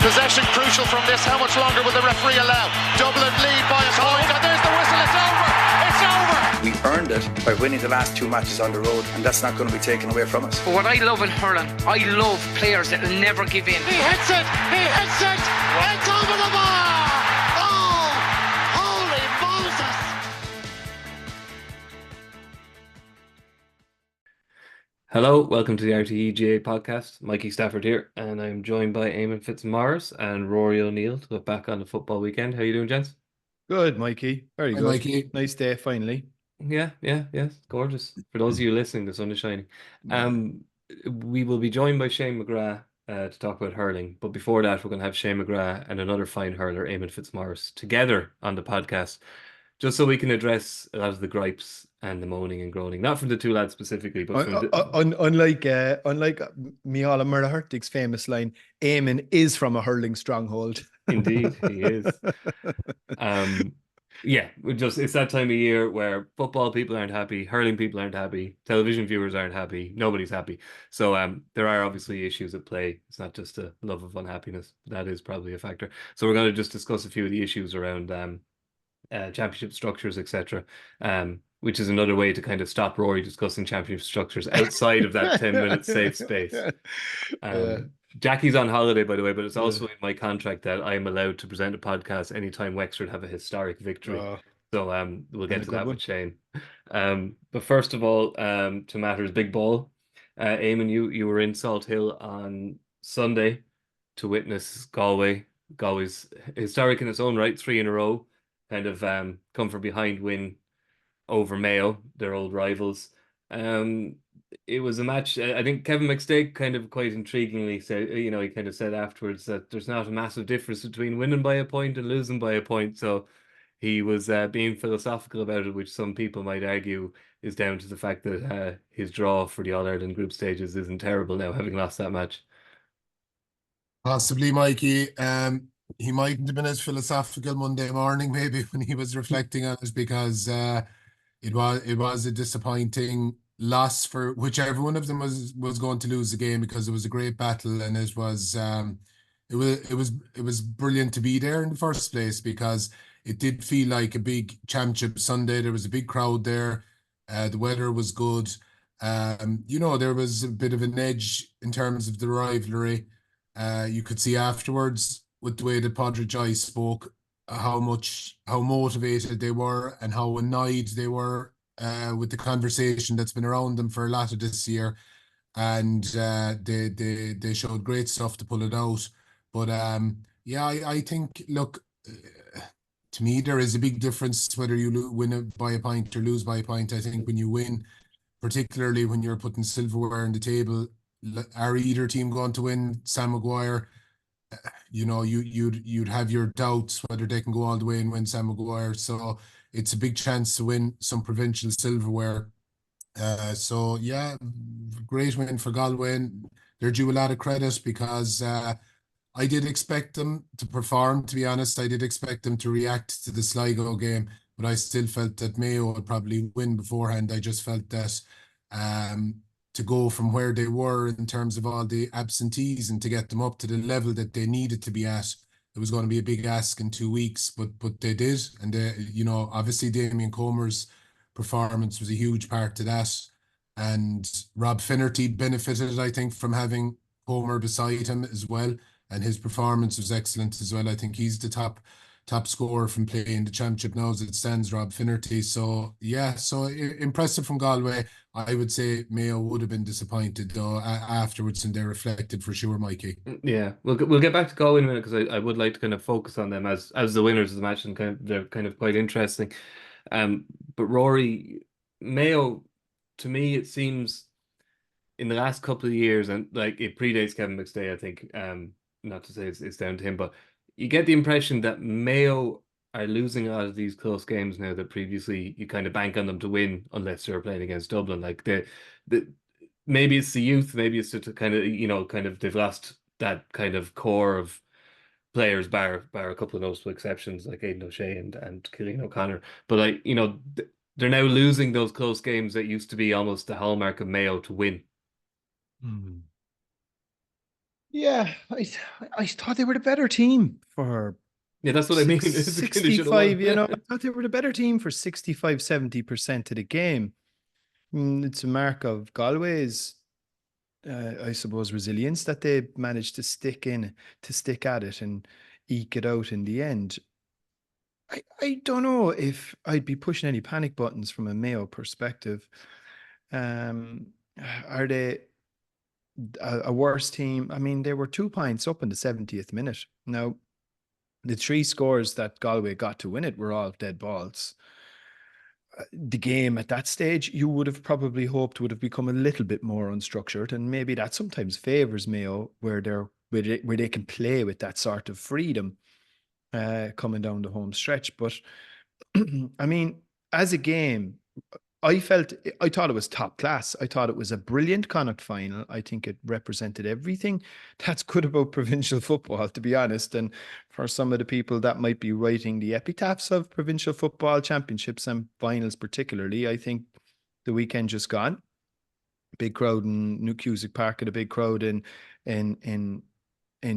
Possession crucial from this. How much longer will the referee allow? Dublin lead by a point, and there's the whistle. It's over. It's over. We earned it by winning the last 2 matches on the road, and that's not going to be taken away from us. But what I love in hurling, I love players that will never give in. He hits it. He hits it. It's over the bar. Oh, holy Moses. Hello, welcome to the RTÉ GAA Podcast. Mikey, Stafford here, and I'm joined by Eamonn Fitzmaurice and Rory O'Neill to look back on the football weekend. How you doing, gents? Good, Mikey. Very good. Mikey. Nice day, finally. Yeah, gorgeous. For those of you listening, the sun is shining. We will be joined by Shane McGrath to talk about hurling, but before that, we're going to have Shane McGrath and another fine hurler, Eamonn Fitzmaurice, together on the podcast, just so we can address a lot of the gripes and the moaning and groaning, not from the two lads specifically, but from unlike Micheál Murrahurtig's famous line, Eamonn is from a hurling stronghold. Indeed, he is. Yeah, it's that time of year where football people aren't happy, hurling people aren't happy, television viewers aren't happy, nobody's happy. So there are obviously issues at play. It's not just a love of unhappiness. That is probably a factor. So we're going to just discuss a few of the issues around championship structures, etc. Which is another way to kind of stop Rory discussing championship structures outside of that 10-minute safe space. Jackie's on holiday, by the way, but it's also in my contract that I'm allowed to present a podcast anytime Wexford have a historic victory. So we'll get to that with Shane. But first of all, to matters, big ball. Eamonn, you were in Salt Hill on Sunday to witness Galway. Galway's historic in its own right, 3 in a row, kind of come from behind win over Mayo, their old rivals. It was a match. I think Kevin McStay kind of quite intriguingly said, he kind of said afterwards that there's not a massive difference between winning by a point and losing by a point. So he was being philosophical about it, which some people might argue is down to the fact that his draw for the All-Ireland group stages isn't terrible now, having lost that match. Possibly, Mikey. He mightn't have been as philosophical Monday morning, maybe, when he was reflecting on it, because it was a disappointing loss for whichever one of them was going to lose the game, because it was a great battle, and it was brilliant to be there in the first place, because it did feel like a big championship Sunday. There was a big crowd there. The weather was good. There was a bit of an edge in terms of the rivalry. You could see afterwards with the way that Padraic Joyce spoke, how motivated they were and how annoyed they were with the conversation that's been around them for a lot of this year, and they showed great stuff to pull it out. But I think, look, to me there is a big difference whether you win by a point or lose by a point. I think when you win, particularly when you're putting silverware on the table, are either team going to win? Sam Maguire, you'd have your doubts whether they can go all the way and win Sam Maguire. So it's a big chance to win some provincial silverware. Great win for Galway. They're due a lot of credit, because I did expect them to perform, to be honest. I did expect them to react to the Sligo game, but I still felt that Mayo would probably win beforehand. I just felt that to go from where they were in terms of all the absentees and to get them up to the level that they needed to be at, it was going to be a big ask in 2 weeks, but they did. And they, obviously Damien Comer's performance was a huge part to that. And Rob Finnerty benefited, I think, from having Comer beside him as well. And his performance was excellent as well. I think he's the top scorer from playing the championship now as it stands, Rob Finnerty. So impressive from Galway. I would say Mayo would have been disappointed though afterwards, and they reflected for sure, Mikey. Yeah, we'll get back to Galway in a minute, because I would like to kind of focus on them as the winners of the match, and they're kind of quite interesting. But Rory, Mayo, to me it seems in the last couple of years, and like it predates Kevin McStay, I think, not to say it's down to him, but you get the impression that Mayo are losing a lot of these close games now that previously you kind of bank on them to win unless they're playing against Dublin. Like maybe it's the youth, maybe it's to kind of they've lost that kind of core of players, bar a couple of notable exceptions like Aidan O'Shea and Cillian O'Connor. But they're now losing those close games that used to be almost the hallmark of Mayo to win. Yeah, I thought they were the better team for Yeah, that's what I mean. It's the kind of shit I 65, want. I thought they were the better team for 65, 70% of the game. It's a mark of Galway's, I suppose, resilience that they managed to stick at it and eke it out in the end. I don't know if I'd be pushing any panic buttons from a Mayo perspective. Um, are they a worse team? I mean, they were 2 points up in the 70th minute. Now, the 3 scores that Galway got to win it were all dead balls. The game at that stage, you would have probably hoped would have become a little bit more unstructured, and maybe that sometimes favors Mayo, where they can play with that sort of freedom coming down the home stretch. But I mean, as a game, I thought it was top class. I thought it was a brilliant Connacht final. I think it represented everything that's good about provincial football, to be honest. And for some of the people that might be writing the epitaphs of provincial football championships and finals, particularly, I think the weekend just gone. Big crowd in New Cusack Park and a big crowd in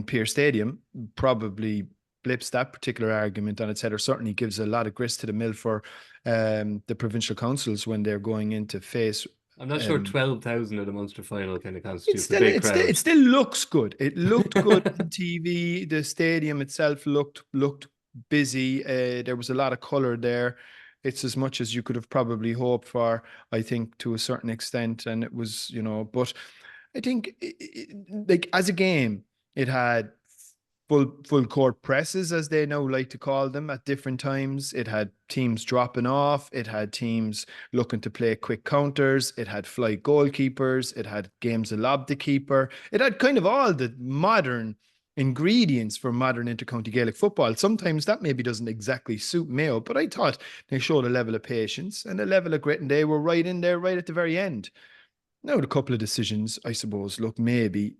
Pearse Stadium probably blips that particular argument on its head, or certainly gives a lot of grist to the mill for the provincial councils when they're going into face. I'm not sure 12,000 at a Munster final kind of It constitutes a still, big crowd. it still looks good. It looked good on TV. The stadium itself looked busy. There was a lot of colour there. It's as much as you could have probably hoped for, I think, to a certain extent. And it was, but I think like as a game, it had full court presses, as they now like to call them, at different times. It had teams dropping off. It had teams looking to play quick counters. It had flight goalkeepers. It had games of lob the keeper. It had kind of all the modern ingredients for modern intercounty Gaelic football. Sometimes that maybe doesn't exactly suit Mayo, but I thought they showed a level of patience and a level of grit, and they were right in there right at the very end. Now, a couple of decisions, I suppose, look, maybe,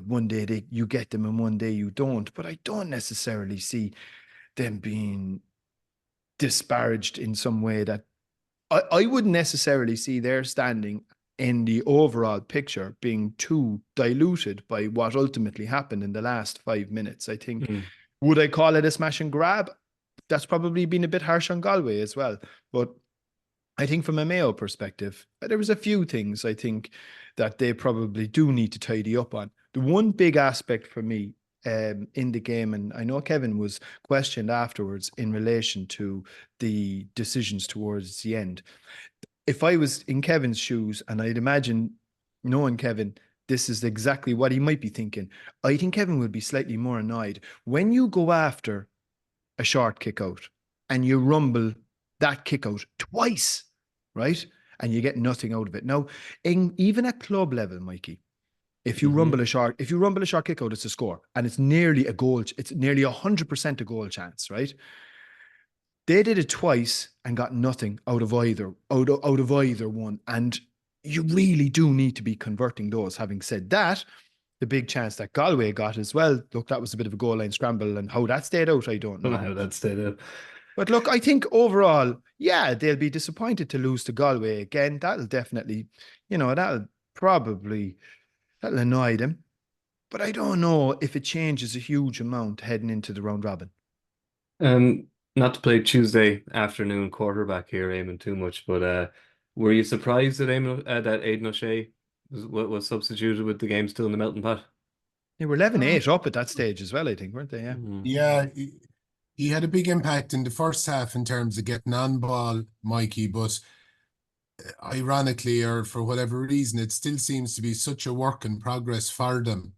one day you get them and one day you don't, but I don't necessarily see them being disparaged in some way that I wouldn't necessarily see their standing in the overall picture being too diluted by what ultimately happened in the last 5 minutes. I think, would I call it a smash and grab? That's probably been a bit harsh on Galway as well, but I think from a Mayo perspective, there was a few things I think that they probably do need to tidy up on. The one big aspect for me in the game, and I know Kevin was questioned afterwards in relation to the decisions towards the end. If I was in Kevin's shoes, and I'd imagine knowing Kevin, this is exactly what he might be thinking. I think Kevin would be slightly more annoyed when you go after a short kick out and you rumble that kick out twice, right? And you get nothing out of it. Now, even at club level, Mikey, if you rumble a short kick out, it's a score, and it's nearly a goal. It's nearly 100% a goal chance, right? They did it twice and got nothing out of either one, and you really do need to be converting those. Having said that, the big chance that Galway got as well, look, that was a bit of a goal line scramble, and how that stayed out, I don't know. How that stayed out. But look, I think overall, yeah, they'll be disappointed to lose to Galway again. That'll definitely, that'll annoy them. But I don't know if it changes a huge amount heading into the round robin. Not to play Tuesday afternoon quarterback here, Eamonn, too much, but were you surprised that Aidan O'Shea was substituted with the game still in the melting pot? They were 11-8 up at that stage as well, I think, weren't they? Yeah. Yeah. He had a big impact in the first half in terms of getting on ball, Mikey, but ironically, or for whatever reason, it still seems to be such a work in progress for them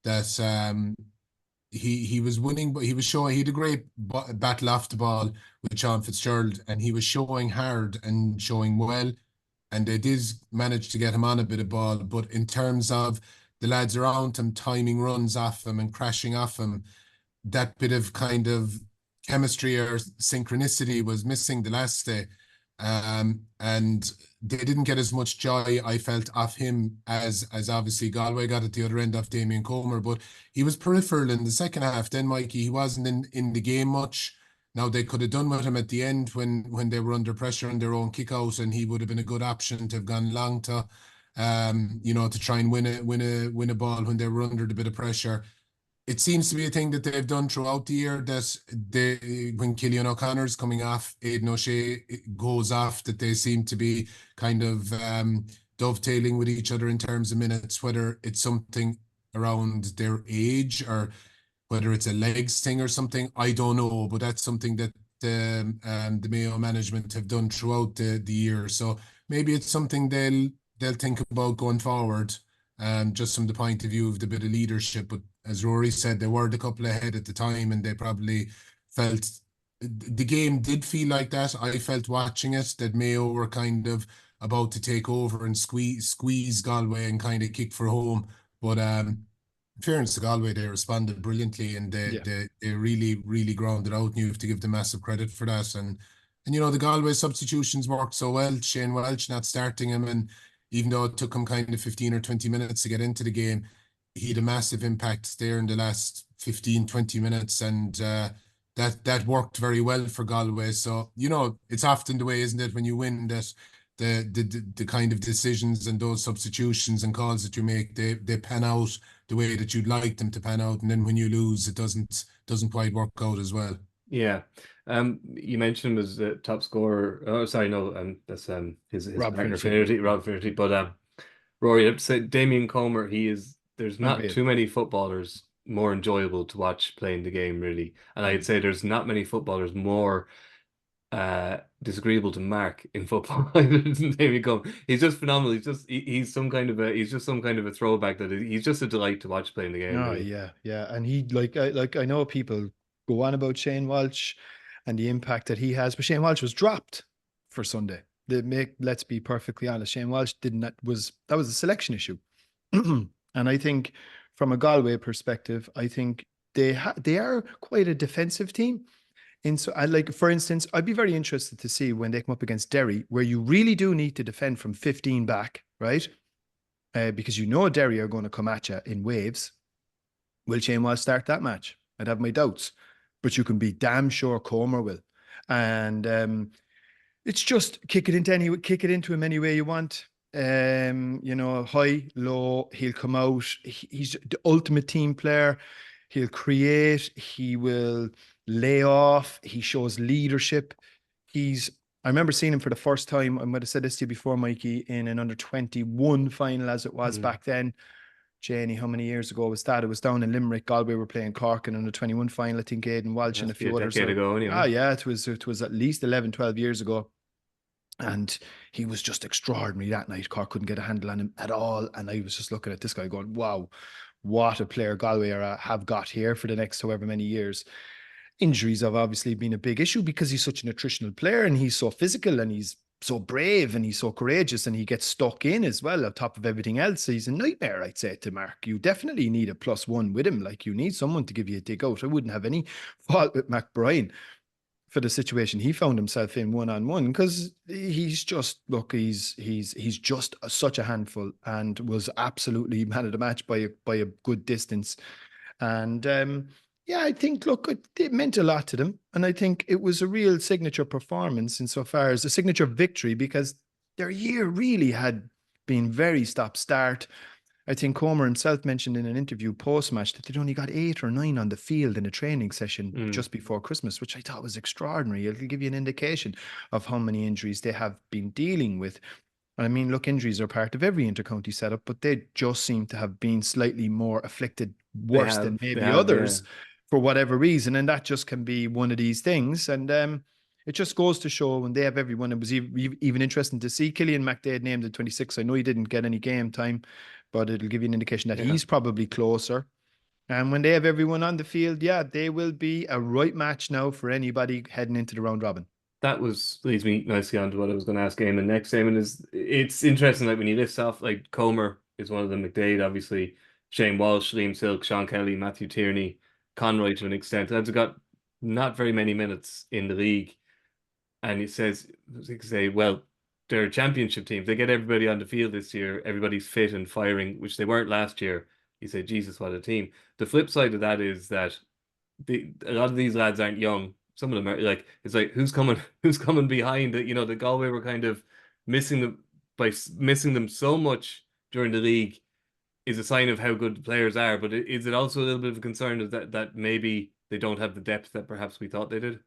that he was winning, but he had a great battle off the ball with Sean Fitzgerald, and he was showing hard and showing well, and they did manage to get him on a bit of ball, but in terms of the lads around him timing runs off him and crashing off him, that bit of kind of chemistry or synchronicity was missing the last day, and they didn't get as much joy, I felt, off him as obviously Galway got at the other end of Damien Comer, but he was peripheral in the second half. Then Mikey, he wasn't in the game much. Now they could have done with him at the end when they were under pressure on their own kick out, and he would have been a good option to have gone long to, to try and win a ball when they were under a bit of pressure. It seems to be a thing that they've done throughout the year, that when Cillian O'Connor's coming off, Aidan O'Shea goes off, that they seem to be kind of dovetailing with each other in terms of minutes, whether it's something around their age or whether it's a legs thing or something, I don't know, but that's something that the Mayo management have done throughout the year. So maybe it's something they'll think about going forward, just from the point of view of the bit of leadership. But as Rory said, they were a couple ahead at the time, and they probably felt the game did feel like that. I felt watching it that Mayo were kind of about to take over and squeeze Galway and kind of kick for home. But in fairness to Galway, they responded brilliantly, and they really, really grounded out, and you have to give them massive credit for that. And the Galway substitutions worked so well. Shane Welch not starting him, and even though it took him kind of 15 or 20 minutes to get into the game, he had a massive impact there in the last 15, 20 minutes, and that worked very well for Galway. So, it's often the way, isn't it, when you win, that the kind of decisions and those substitutions and calls that you make, they pan out the way that you'd like them to pan out, and then when you lose, it doesn't quite work out as well. Yeah. You mentioned him as the top scorer. Oh, sorry, no, that's his partner Finnerty, Rob Finnerty. But Rory, I'd say Damien Comer, there's not too many footballers more enjoyable to watch playing the game, really. And I'd say there's not many footballers more disagreeable to mark in football than Damien Comer. He's just phenomenal. He's some kind of a throwback, that he's just a delight to watch playing the game. Oh, really. yeah. And he I know people go on about Shane Welch and the impact that he has, but Shane Welch was dropped for Sunday. Let's be perfectly honest, Shane Welch that was a selection issue. And I think from a Galway perspective, I think they are quite a defensive team. And so for instance, I'd be very interested to see when they come up against Derry, where you really do need to defend from 15 back, right? Because Derry are going to come at you in waves. Will Shane Welch start that match? I'd have my doubts, but you can be damn sure Comer will. And it's just kick it into him any way you want. High, low, he'll come out. He's the ultimate team player. He'll create, he will lay off, he shows leadership. I remember seeing him for the first time, I might have said this to you before, Mikey, in an under-21 final as it was back then. Janie, how many years ago was that? It was down in Limerick. Galway were playing Cork in under-21 final. I think Aidan Walsh and a few others. Ago, anyway. It was at least 11, 12 years ago. And he was just extraordinary that night. Cork couldn't get a handle on him at all. And I was just looking at this guy going, wow, what a player Galway have got here for the next however many years. Injuries have obviously been a big issue because he's such an attritional player, and he's so physical, and he's so brave, and he's so courageous, and he gets stuck in as well on top of everything else. He's a nightmare, I'd say, to mark. You definitely need a +1 with him. Like, you need someone to give you a dig out. I wouldn't have any fault with McBride for the situation he found himself in one-on-one, because he's just, he's just such a handful, and was absolutely man of the match by a good distance. And I think, it meant a lot to them. And I think it was a real signature performance insofar as a signature victory, because their year really had been very stop-start. I think Comer himself mentioned in an interview post-match that they'd only got 8 or 9 on the field in a training session just before Christmas, which I thought was extraordinary. It'll give you an indication of how many injuries they have been dealing with. And I mean, injuries are part of every intercounty setup, but they just seem to have been slightly more afflicted, worse than maybe others for whatever reason. And that just can be one of these things. And it just goes to show when they have everyone. It was even interesting to see Cillian McDade named at 26. I know he didn't get any game time, but it'll give you an indication that he's probably closer. And when they have everyone on the field, they will be a right match now for anybody heading into the round robin. That leads me nicely on to what I was going to ask Eamonn next. Eamonn, it's interesting, like when you list off, like Comer is one of them, McDade, obviously, Shane Walsh, Liam Silk, Sean Kelly, Matthew Tierney, Conroy to an extent. Lads have got not very many minutes in the league. And he says, well, they're a championship team. They get everybody on the field this year. Everybody's fit and firing, which they weren't last year. You say, Jesus, what a team. The flip side of that is that a lot of these lads aren't young. Some of them are like, it's like, who's coming behind it? The Galway were kind of missing them so much during the league is a sign of how good the players are, but is it also a little bit of a concern that maybe they don't have the depth that perhaps we thought they did?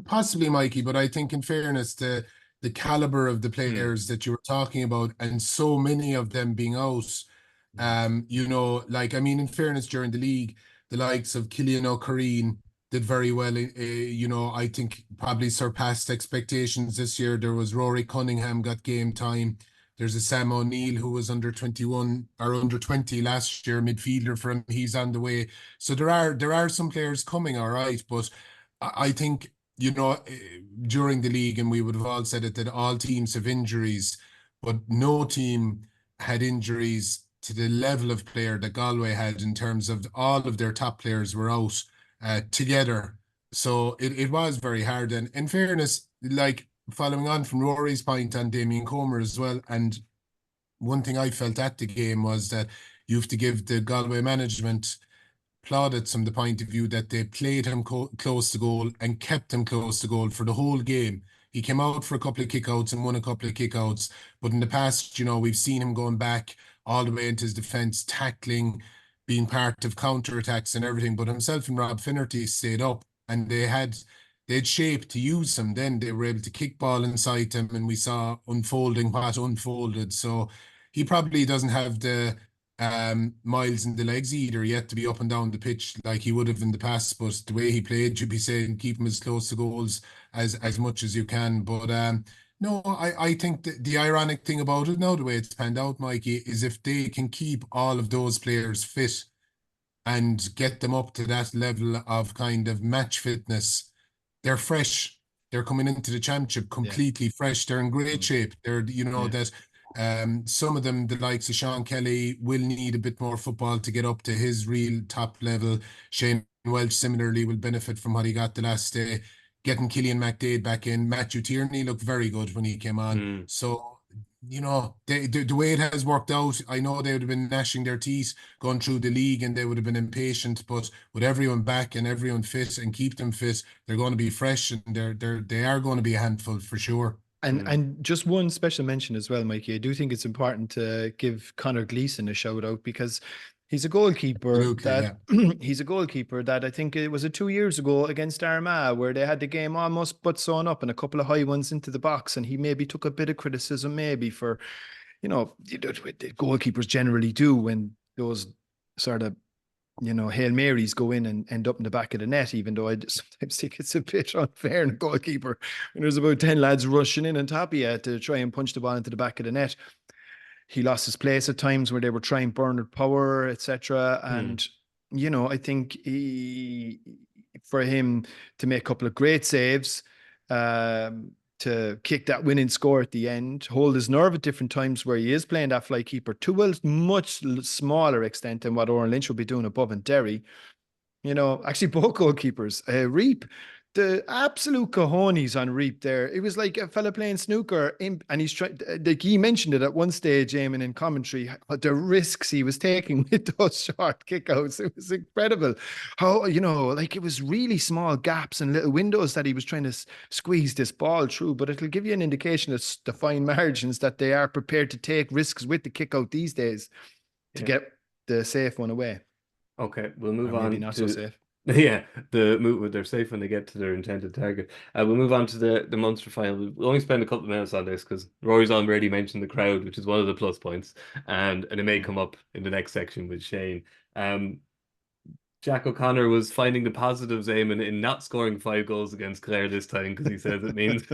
Possibly, Mikey, but I think in fairness, the caliber of the players that you were talking about, and so many of them being out, like, I mean, in fairness, during the league, the likes of Cillian O'Corrine did very well. I think probably surpassed expectations this year. There was Rory Cunningham got game time. There's a Sam O'Neill who was under 21 or under 20 last year, midfielder for him. He's on the way. So there are some players coming, all right, but I think, during the league, and we would have all said it, that all teams have injuries, but no team had injuries to the level of player that Galway had, in terms of all of their top players were out together. So it was very hard. And in fairness, like, following on from Rory's point on Damien Comer as well, and one thing I felt at the game was that you have to give the Galway management plaudits from the point of view that they played him close to goal and kept him close to goal for the whole game. He came out for a couple of kickouts and won a couple of kickouts, but in the past, we've seen him going back all the way into his defence, tackling, being part of counter-attacks and everything. But himself and Rob Finnerty stayed up, and they'd shape to use him. Then they were able to kick ball inside him, and we saw unfolding what unfolded. So he probably doesn't have the miles in the legs either yet to be up and down the pitch like he would have in the past, but the way he played, you'd be saying keep him as close to goals as much as you can. But no, I think the ironic thing about it now, the way it's panned out, Mikey, is if they can keep all of those players fit and get them up to that level of kind of match fitness, they're fresh. They're coming into the championship completely fresh. They're in great shape. They're, that some of them, the likes of Sean Kelly, will need a bit more football to get up to his real top level. Shane Welch similarly will benefit from what he got the last day. Getting Killian McDade back in. Matthew Tierney looked very good when he came on. So, the way it has worked out, I know they would have been gnashing their teeth going through the league, and they would have been impatient, but with everyone back and everyone fit and keep them fit, they're going to be fresh, and they are going to be a handful for sure. And just one special mention as well, Mikey. I do think it's important to give Conor Gleeson a shout out, because he's a goalkeeper he's a goalkeeper that I think it was 2 years ago against Armagh where they had the game almost but sewn up and a couple of high ones into the box, and he maybe took a bit of criticism maybe for, goalkeepers generally do when those sort of Hail Marys go in and end up in the back of the net, even though I sometimes think it's a bit unfair in a goalkeeper. And there's about 10 lads rushing in on top of you to try and punch the ball into the back of the net. He lost his place at times where they were trying Bernard Power, etc. And, I think for him to make a couple of great saves, to kick that winning score at the end, hold his nerve at different times where he is playing that fly keeper to a much smaller extent than what Oran Lynch will be doing above in Derry. Actually both goalkeepers, Reap, the absolute cojones on Reap there. It was like a fella playing snooker and he's trying, like he mentioned it at one stage, Eamonn, in commentary, the risks he was taking with those short kickouts. It was incredible how, it was really small gaps and little windows that he was trying to squeeze this ball through, but it'll give you an indication of the fine margins that they are prepared to take risks with the kickout these days to get the safe one away. Okay, we'll move on. Maybe not so safe. Yeah, they're safe when they get to their intended target. We'll move on to the Munster final. We'll only spend a couple of minutes on this because Rory's already mentioned the crowd, which is one of the plus points, and it may come up in the next section with Shane. Jack O'Connor was finding the positives, Eamon, in not scoring 5 goals against Clare this time, because he says it means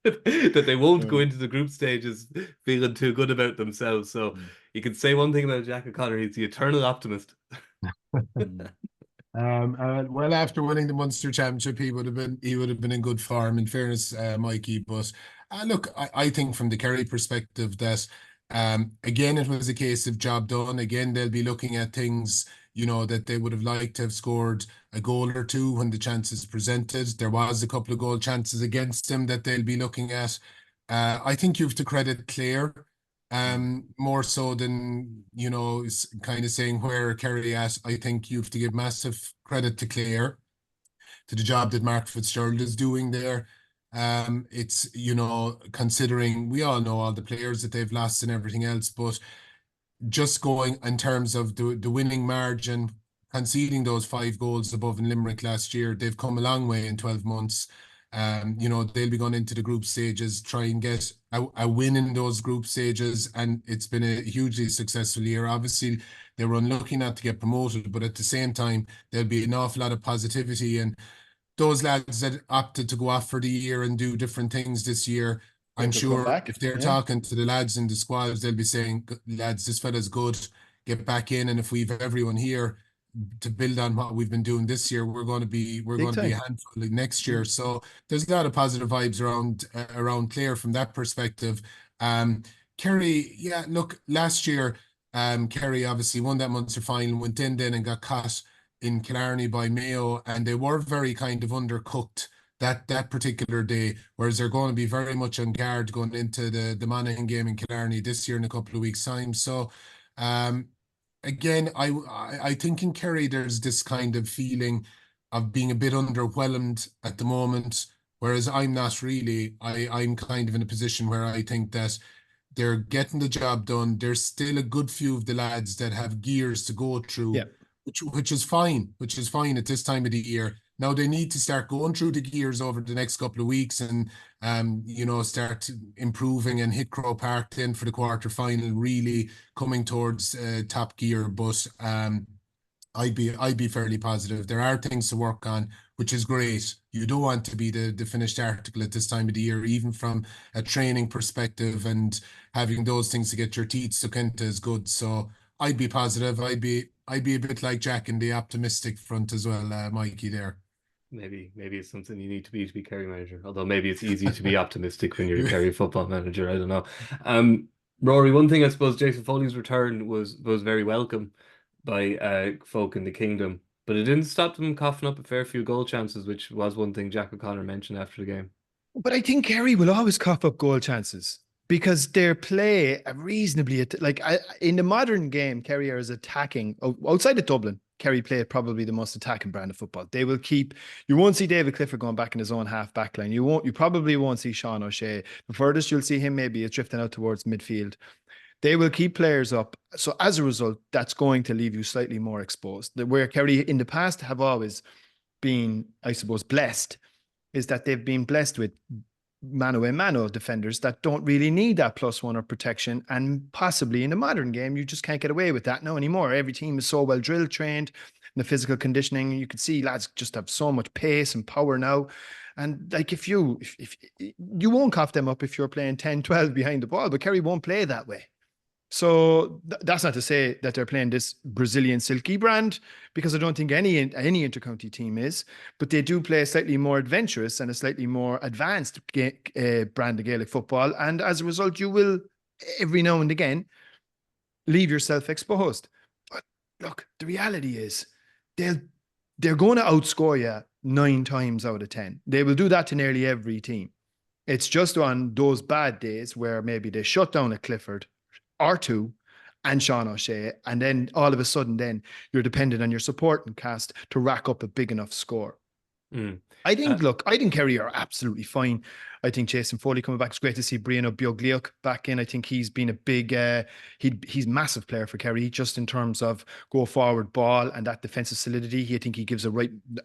that they won't go into the group stages feeling too good about themselves. So you can say one thing about Jack O'Connor: he's the eternal optimist. Well, after winning the Munster Championship, he would have been in good form, in fairness, Mikey. But look, I think from the Kerry perspective that again, it was a case of job done. Again, they'll be looking at things, that they would have liked to have scored a goal or two when the chances presented. There was a couple of goal chances against them that they'll be looking at. I think you have to credit Clare. More so than, kind of saying where Kerry at. I think you have to give massive credit to Clare, to the job that Mark Fitzgerald is doing there. It's, you know, considering we all know all the players that they've lost and everything else, but just going in terms of the winning margin, conceding those 5 goals above in Limerick last year, they've come a long way in 12 months. You know, they'll be going into the group stages, try and get a win in those group stages, and it's been a hugely successful year. Obviously, they were unlucky not to get promoted, but at the same time, there'll be an awful lot of positivity, and those lads that opted to go off for the year and do different things this year, I'm sure if they're talking to the lads in the squads, they'll be saying, lads, this fella's good, get back in. And if we've everyone here to build on what we've been doing this year, we're going to be a handful next year. So there's a lot of positive vibes around Clare from that perspective. Kerry, yeah, look, last year, Kerry obviously won that Munster final, went in then and got caught in Killarney by Mayo, and they were very kind of undercooked that particular day, whereas they're going to be very much on guard going into the Monaghan game in Killarney this year in a couple of weeks' time. So again, I think in Kerry there's this kind of feeling of being a bit underwhelmed at the moment, whereas I'm not really. I'm kind of in a position where I think that they're getting the job done. There's still a good few of the lads that have gears to go through, which is fine at this time of the year. Now they need to start going through the gears over the next couple of weeks and, you know, start improving and hit Crow Park then for the quarter final, really coming towards top gear. But I'd be fairly positive. There are things to work on, which is great. You don't want to be the finished article at this time of the year, even from a training perspective, and having those things to get your teeth stuck into is good. So I'd be positive. I'd be a bit like Jack in the optimistic front as well, Mikey there. Maybe it's something you need to be Kerry manager. Although maybe it's easy to be optimistic when you're a Kerry football manager. I don't know. Rory, one thing I suppose Jason Foley's return was very welcome by folk in the kingdom, but it didn't stop them coughing up a fair few goal chances, which was one thing Jack O'Connor mentioned after the game. But I think Kerry will always cough up goal chances, because their play reasonably, in the modern game, Kerry are as attacking, outside of Dublin, Kerry play probably the most attacking brand of football. They will keep, you won't see David Clifford going back in his own half back line. You probably won't see Sean O'Shea. The furthest you'll see him maybe is drifting out towards midfield. They will keep players up. So as a result, that's going to leave you slightly more exposed. Where Kerry in the past have always been, I suppose, blessed, is that they've been blessed with mano-a-mano defenders that don't really need that +1 or protection, and possibly in the modern game you just can't get away with that now anymore. Every team is so well drill trained in the physical conditioning. You can see lads just have so much pace and power now, and like if you won't cough them up if you're playing 10-12 behind the ball, but Kerry won't play that way. So that's not to say that they're playing this Brazilian silky brand, because I don't think any intercounty team is, but they do play a slightly more adventurous and a slightly more advanced brand of Gaelic football. And as a result, you will every now and again leave yourself exposed. But look, the reality is they're going to outscore you 9 times out of 10. They will do that to nearly every team. It's just on those bad days where maybe they shut down a Clifford or 2 and Sean O'Shea, and then all of a sudden then you're dependent on your supporting cast to rack up a big enough score. I think Kerry are absolutely fine. I think Jason Foley coming back, it's great to see Brian Biogliuk back in. I think he's been a big he's a massive player for Kerry, just in terms of go forward ball and that defensive solidity. I think he gives a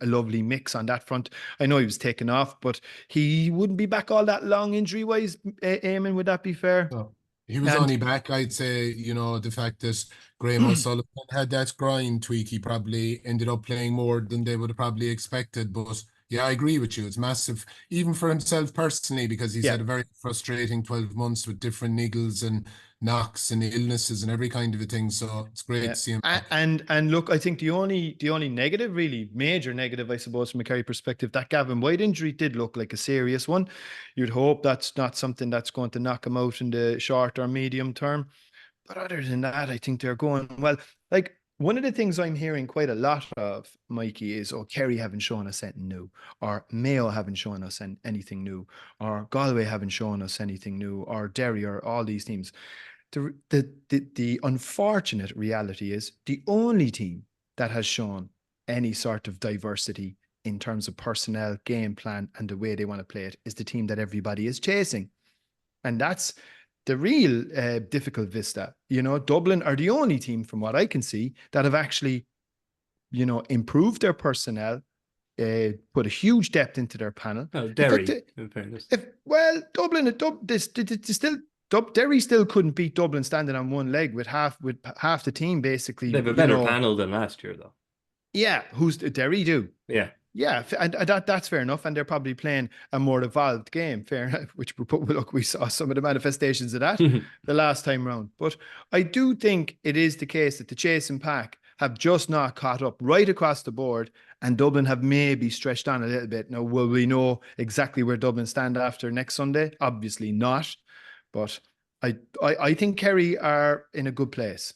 lovely mix on that front. I know he was taken off, but he wouldn't be back all that long injury wise. Eamonn, would that be fair? No. He was only back, I'd say, you know, the fact that Graham O'Sullivan had that groin tweak, he probably ended up playing more than they would have probably expected. But yeah, I agree with you. It's massive, even for himself personally, because he's had a very frustrating 12 months with different niggles and knocks and illnesses and every kind of a thing. So it's great to see him back. And look, I think the only negative, really major negative, I suppose, from a Kerry perspective, that Gavin White injury did look like a serious one. You'd hope that's not something that's going to knock him out in the short or medium term. But other than that, I think they're going well. Like, one of the things I'm hearing quite a lot of, Mikey, is, Kerry haven't shown us anything new, or Mayo haven't shown us anything new, or Galway haven't shown us anything new, or Derry, or all these teams. The unfortunate reality is the only team that has shown any sort of diversity in terms of personnel, game plan, and the way they want to play it is the team that everybody is chasing. And that's the real difficult vista. You know, Dublin are the only team, from what I can see, that have actually, you know, improved their personnel, put a huge depth into their panel. Oh, Derry, in fairness. Dublin, Derry still couldn't beat Dublin standing on one leg with half the team basically. They have a better panel than last year, though. Yeah, who's Derry do? Yeah. Yeah, and that's fair enough, and they're probably playing a more evolved game. Fair enough. Which look, we saw some of the manifestations of that the last time round. But I do think it is the case that the chasing pack have just not caught up right across the board, and Dublin have maybe stretched on a little bit. Now, will we know exactly where Dublin stand after next Sunday? Obviously not, but I think Kerry are in a good place.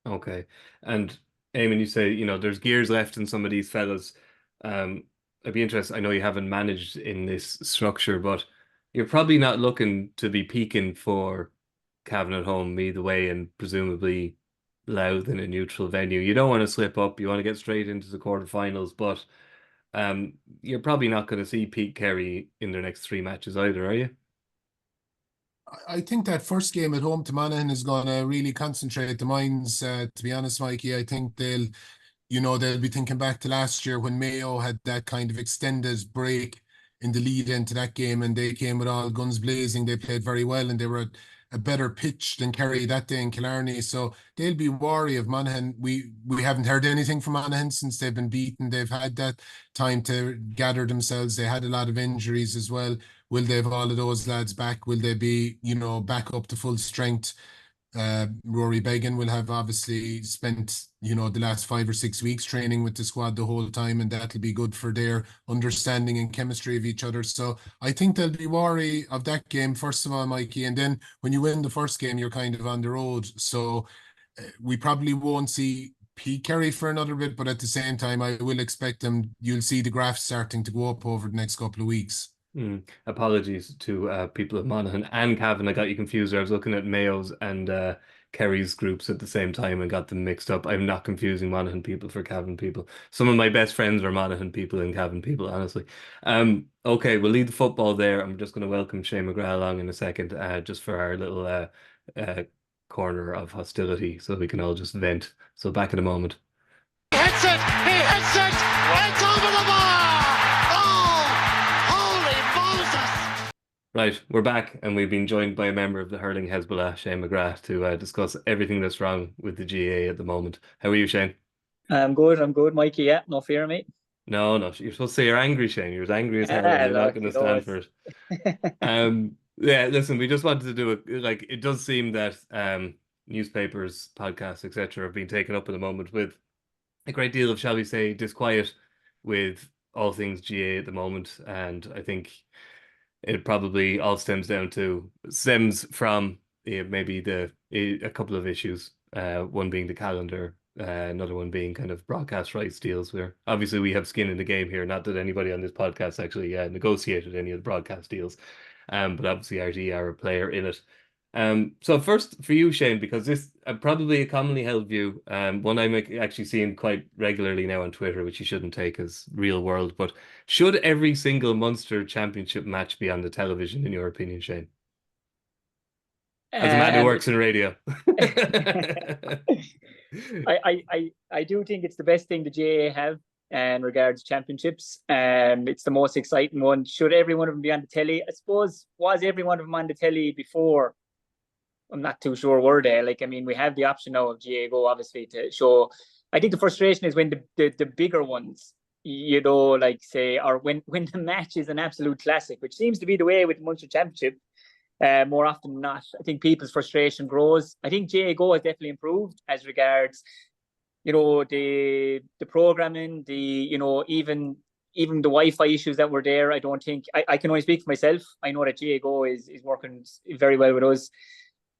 Okay, and Eamonn, you say, you know, there's gears left in some of these fellas. I'd be interested. I know you haven't managed in this structure, but you're probably not looking to be peaking for Cavan at home either way, and presumably Louth in a neutral venue. You don't want to slip up. You want to get straight into the quarterfinals, but you're probably not going to see peak Kerry in their next 3 matches either, are you? I think that first game at home to Monaghan is going to really concentrate the minds. To be honest, Mikey, I think they'll be thinking back to last year when Mayo had that kind of extended break in the lead into that game, and they came with all guns blazing. They played very well, and they were a better pitch than Kerry that day in Killarney. So they'll be wary of Monaghan. We haven't heard anything from Monaghan since they've been beaten. They've had that time to gather themselves. They had a lot of injuries as well. Will they have all of those lads back? Will they be, back up to full strength? Rory Beggan will have obviously spent, the last 5 or 6 weeks training with the squad the whole time, and that'll be good for their understanding and chemistry of each other. So I think they'll be wary of that game, first of all, Mikey. And then when you win the first game, you're kind of on the road. So we probably won't see P. Kerry for another bit, but at the same time, I will expect them. You'll see the graph starting to go up over the next couple of weeks. Apologies to people at Monaghan and Cavan. I got you confused there. I was looking at Mayo's and Kerry's groups at the same time and got them mixed up. I'm not confusing Monaghan people for Cavan people. Some of my best friends are Monaghan people and Cavan people, honestly. Okay, we'll leave the football there. I'm just going to welcome Shane McGrath along in a second, just for our little corner of hostility, so we can all just vent. So back in a moment. He hits it! He hits it! It's over the bar! Right, we're back, and we've been joined by a member of the Hurling Hezbollah, Shane McGrath, to discuss everything that's wrong with the GAA at the moment. How are you, Shane? I'm good, Mikey. Yeah, no fear, mate. No, you're supposed to say you're angry, Shane. You're as angry as hell. You're not going to stand for it. Yeah, listen, we just wanted to do it does seem that newspapers, podcasts, etc. have been taken up at the moment with a great deal of, shall we say, disquiet with all things GAA at the moment, and I think it probably all stems from maybe a couple of issues. One being the calendar, another one being kind of broadcast rights deals, where obviously we have skin in the game here. Not that anybody on this podcast actually negotiated any of the broadcast deals, but obviously RTÉ are a player in it. So first for you, Shane, because this probably a commonly held view, one I'm actually seeing quite regularly now on Twitter, which you shouldn't take as real world, but should every single Munster Championship match be on the television, in your opinion, Shane? As a man who works in radio. I do think it's the best thing the GAA have in regards to championships. It's the most exciting one. Should every one of them be on the telly? I suppose, was every one of them on the telly before? I'm not too sure were they. We have the option now of GAA Go, obviously, to show. I think the frustration is when the bigger ones, say, or when the match is an absolute classic, which seems to be the way with the Munster Championship, more often than not. I think people's frustration grows. I think GAA Go has definitely improved as regards, the programming, even the Wi-Fi issues that were there. I don't think, I can only speak for myself. I know that GAA Go is working very well with us.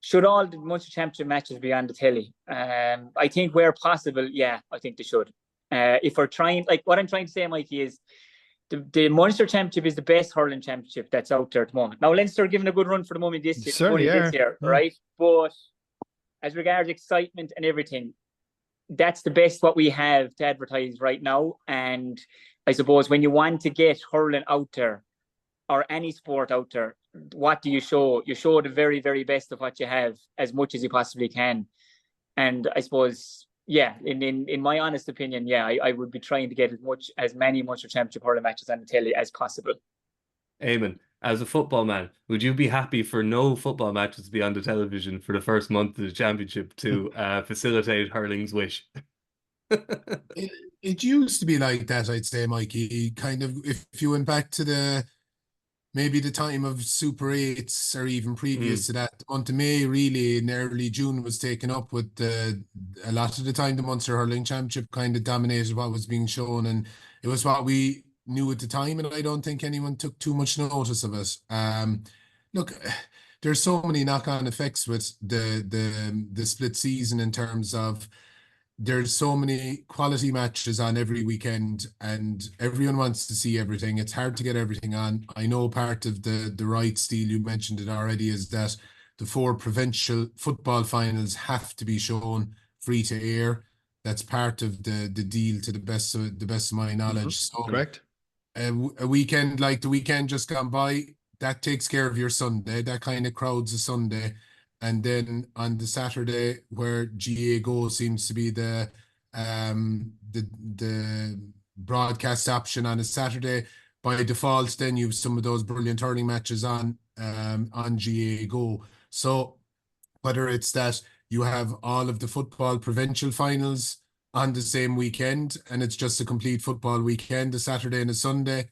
Should all the Munster Championship matches be on the telly? I think where possible, I think they should. If we're trying, what I'm trying to say, Mikey, is the Munster Championship is the best hurling championship that's out there at the moment. Now, Leinster are giving a good run for the moment this year, right? But as regards excitement and everything, that's the best what we have to advertise right now. And I suppose when you want to get hurling out there, or any sport out there, what do you show? You show the very, very best of what you have as much as you possibly can. And I suppose, yeah, in my honest opinion, yeah, I would be trying to get as many Munster Championship hurling matches on the telly as possible. Eamon, as a football man, would you be happy for no football matches to be on the television for the first month of the championship to facilitate hurling's wish? It used to be like that, I'd say, Mikey. Kind of, if you went back to maybe the time of Super 8s or even previous to that, the month of May, really, in early June, was taken up with a lot of the time the Munster Hurling Championship kind of dominated what was being shown, and it was what we knew at the time, and I don't think anyone took too much notice of it. Look, there's so many knock-on effects with the split season in terms of there's so many quality matches on every weekend and everyone wants to see everything. It's hard to get everything on. I know part of the rights deal, you mentioned it already, is that the 4 provincial football finals have to be shown free to air. That's part of the deal, to the best of my knowledge. So Correct. A weekend like the weekend just gone by, that takes care of your Sunday. That kind of crowds a Sunday. And then on the Saturday, where GAA Go seems to be the broadcast option on a Saturday, by default, then you've some of those brilliant hurling matches on GAA Go. So whether it's that you have all of the football provincial finals on the same weekend, and it's just a complete football weekend, a Saturday and a Sunday,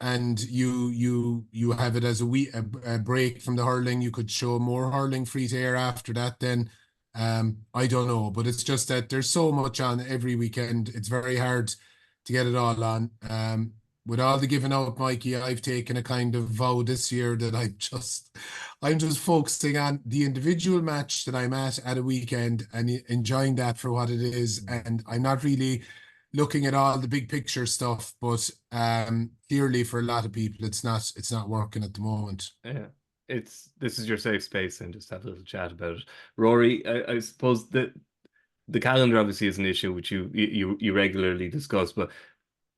and you have it as a break from the hurling. You could show more hurling free to air after that. Then I don't know, but it's just that there's so much on every weekend. It's very hard to get it all on. With all the giving out, Mikey, I've taken a kind of vow this year that I'm just focusing on the individual match that I'm at a weekend and enjoying that for what it is. And I'm not really looking at all the big picture stuff, but clearly for a lot of people, it's not working at the moment. Yeah, this is your safe space, and just have a little chat about it. Rory, I suppose the calendar obviously is an issue which you regularly discuss, but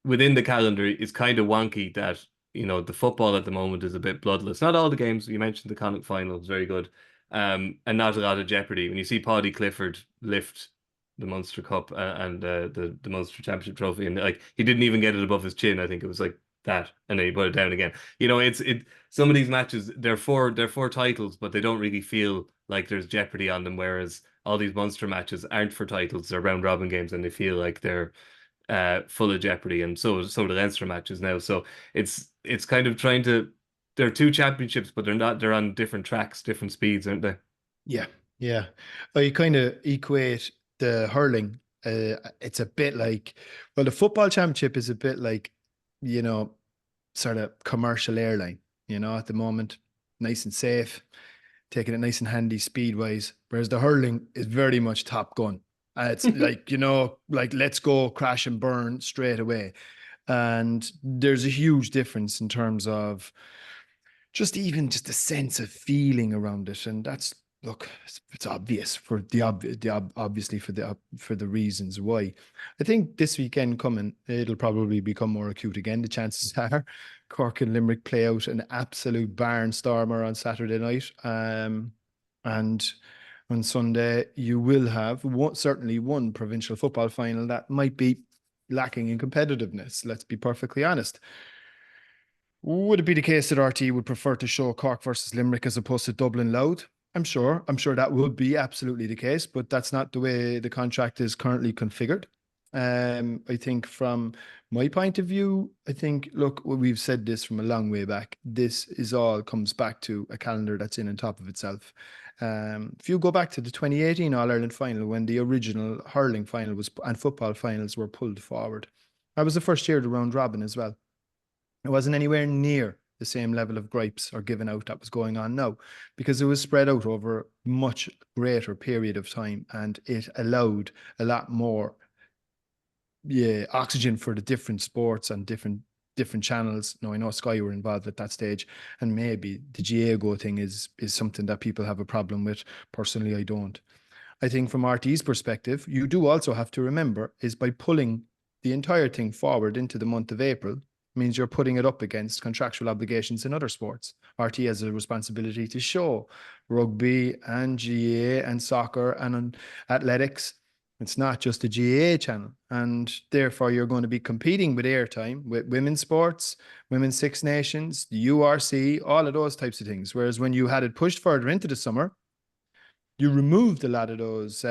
within the calendar, it's kind of wonky that, you know, the football at the moment is a bit bloodless. Not all the games. You mentioned the Connacht final was very good, and not a lot of jeopardy. When you see Paddy Clifford lift the Munster Cup and the Munster Championship trophy, and like he didn't even get it above his chin. I think it was like that, and then he put it down again. You know, it's some of these matches, they're for titles, but they don't really feel like there's jeopardy on them. Whereas all these Munster matches aren't for titles; they're round robin games, and they feel like they're full of jeopardy. And so the Leinster matches now. So it's kind of trying to. They're 2 championships, but they're not. They're on different tracks, different speeds, aren't they? Yeah. I kind of equate the hurling. It's a bit like, well, the football championship is a bit like, you know, sort of commercial airline, you know, at the moment, nice and safe, taking it nice and handy speed wise, whereas the hurling is very much Top Gun. It's like, you know, like let's go crash and burn straight away. And there's a huge difference in terms of just a sense of feeling around it. And that's, look, it's obvious for obviously for the reasons why. I think this weekend coming, it'll probably become more acute again. The chances are Cork and Limerick play out an absolute barnstormer on Saturday night. And on Sunday, you will have certainly one provincial football final that might be lacking in competitiveness. Let's be perfectly honest. Would it be the case that RTÉ would prefer to show Cork versus Limerick as opposed to Dublin Louth? I'm sure that would be absolutely the case, but that's not the way the contract is currently configured. I think from my point of view, look, we've said this from a long way back. This comes back to a calendar that's in on top of itself. If you go back to the 2018 All-Ireland final, when the original hurling final and football finals were pulled forward, that was the first year of the round robin as well. It wasn't anywhere near the same level of gripes or given out that was going on now, because it was spread out over a much greater period of time, and it allowed a lot more oxygen for the different sports and different channels. Now, I know Sky were involved at that stage, and maybe the GAA Go thing is something that people have a problem with. Personally, I don't. I think from RT's perspective, you do also have to remember is by pulling the entire thing forward into the month of April means you're putting it up against contractual obligations in other sports. RT has a responsibility to show rugby and GAA and soccer and athletics. It's not just a GAA channel. And therefore, you're going to be competing with airtime with women's sports, Women's Six Nations, the URC, all of those types of things. Whereas when you had it pushed further into the summer, you removed a lot of those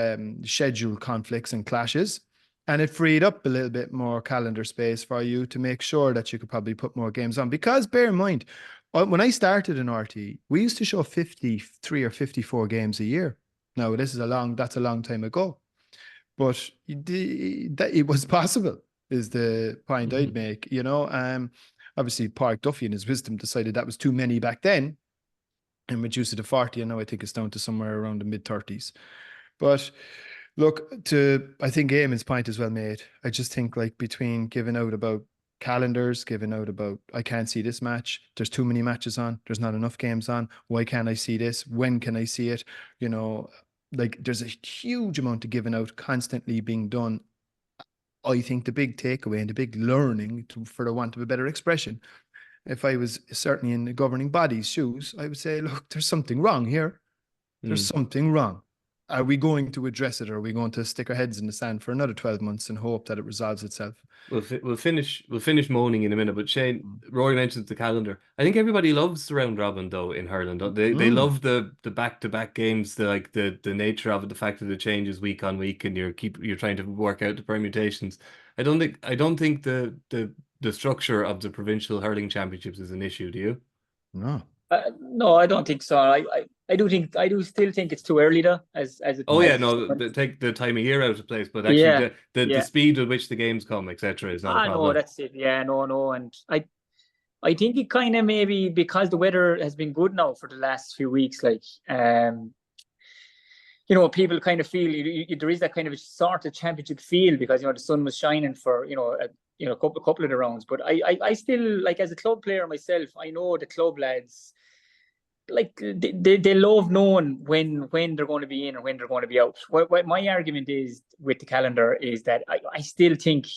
schedule conflicts and clashes, and it freed up a little bit more calendar space for you to make sure that you could probably put more games on. Because bear in mind, when I started in RT, we used to show 53 or 54 games a year. Now, that's a long time ago. But it was possible, is the point I'd make. Obviously, Park Duffy in his wisdom decided that was too many back then and reduced it to 40. And now I think it's down to somewhere around the mid-30s. But look, I think Eamon's point is well made. I just think like between giving out about calendars, giving out about, I can't see this match, there's too many matches on, there's not enough games on, why can't I see this, when can I see it, like there's a huge amount of giving out constantly being done. I think the big takeaway and the big learning, for the want of a better expression, if I was certainly in the governing body's shoes, I would say, look, there's something wrong here. There's something wrong. Are we going to address it, or are we going to stick our heads in the sand for another 12 months and hope that it resolves itself? We'll finish moaning in a minute, but Shane, Rory mentions the calendar. I think everybody loves the round robin though in hurling. They love the back-to-back games, the nature of it, the fact that it changes week on week, and you're trying to work out the permutations. I don't think the structure of the provincial hurling championships is an issue. Do you? No. No, I don't think so. I do still think it's too early though. Take the time of year out of place, but actually the speed at which the games come, etc., is not a problem. No, that's it. Yeah, no, and I think it kind of maybe because the weather has been good now for the last few weeks, like people kind of feel there is that kind of a sort of championship feel because the sun was shining for a couple of the rounds. But I still, like, as a club player myself, I know the club lads, like they love knowing when they're going to be in and when they're going to be out. What my argument is with the calendar is that I still think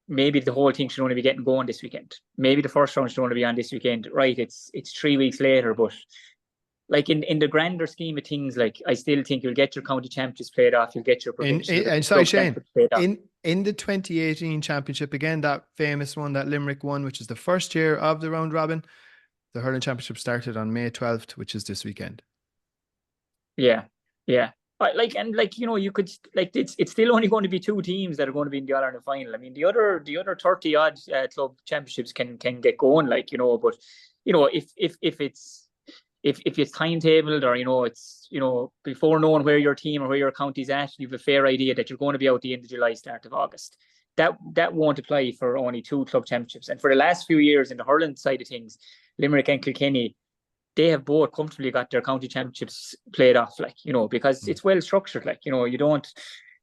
maybe the whole thing should only be getting going this weekend. Maybe the first round should only be on this weekend. Right, it's 3 weeks later, but like in the grander scheme of things, like I still think you'll get your county championships played off, you'll get your provincial. And sorry, Shane, in the 2018 championship again, that famous one, that Limerick one, which is the first year of the round robin, the hurling championship started on May 12th, which is this weekend. Yeah. You could, like, it's still only going to be 2 teams that are going to be in the All-Ireland final. I mean, the other 30 odd club championships can get going, like, but if it's timetabled, or it's before knowing where your team or where your county's at, you have a fair idea that you're going to be out the end of July, start of August. That won't apply for only 2 club championships. And for the last few years in the hurling side of things, Limerick and Kilkenny, they have both comfortably got their county championships played off, like, because it's well structured, like, you don't,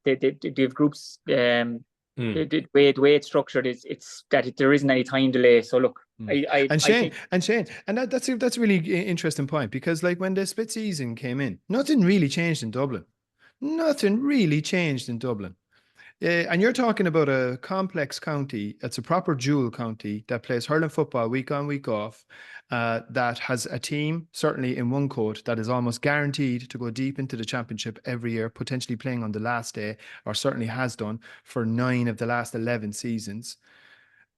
they have groups, the way it's structured is that there isn't any time delay. So look, Shane, and that's a really interesting point, because like when the split season came in, nothing really changed in Dublin. And you're talking about a complex county. It's a proper dual county that plays hurling football week on, week off, that has a team, certainly in one coat, that is almost guaranteed to go deep into the championship every year, potentially playing on the last day, or certainly has done for 9 of the last 11 seasons.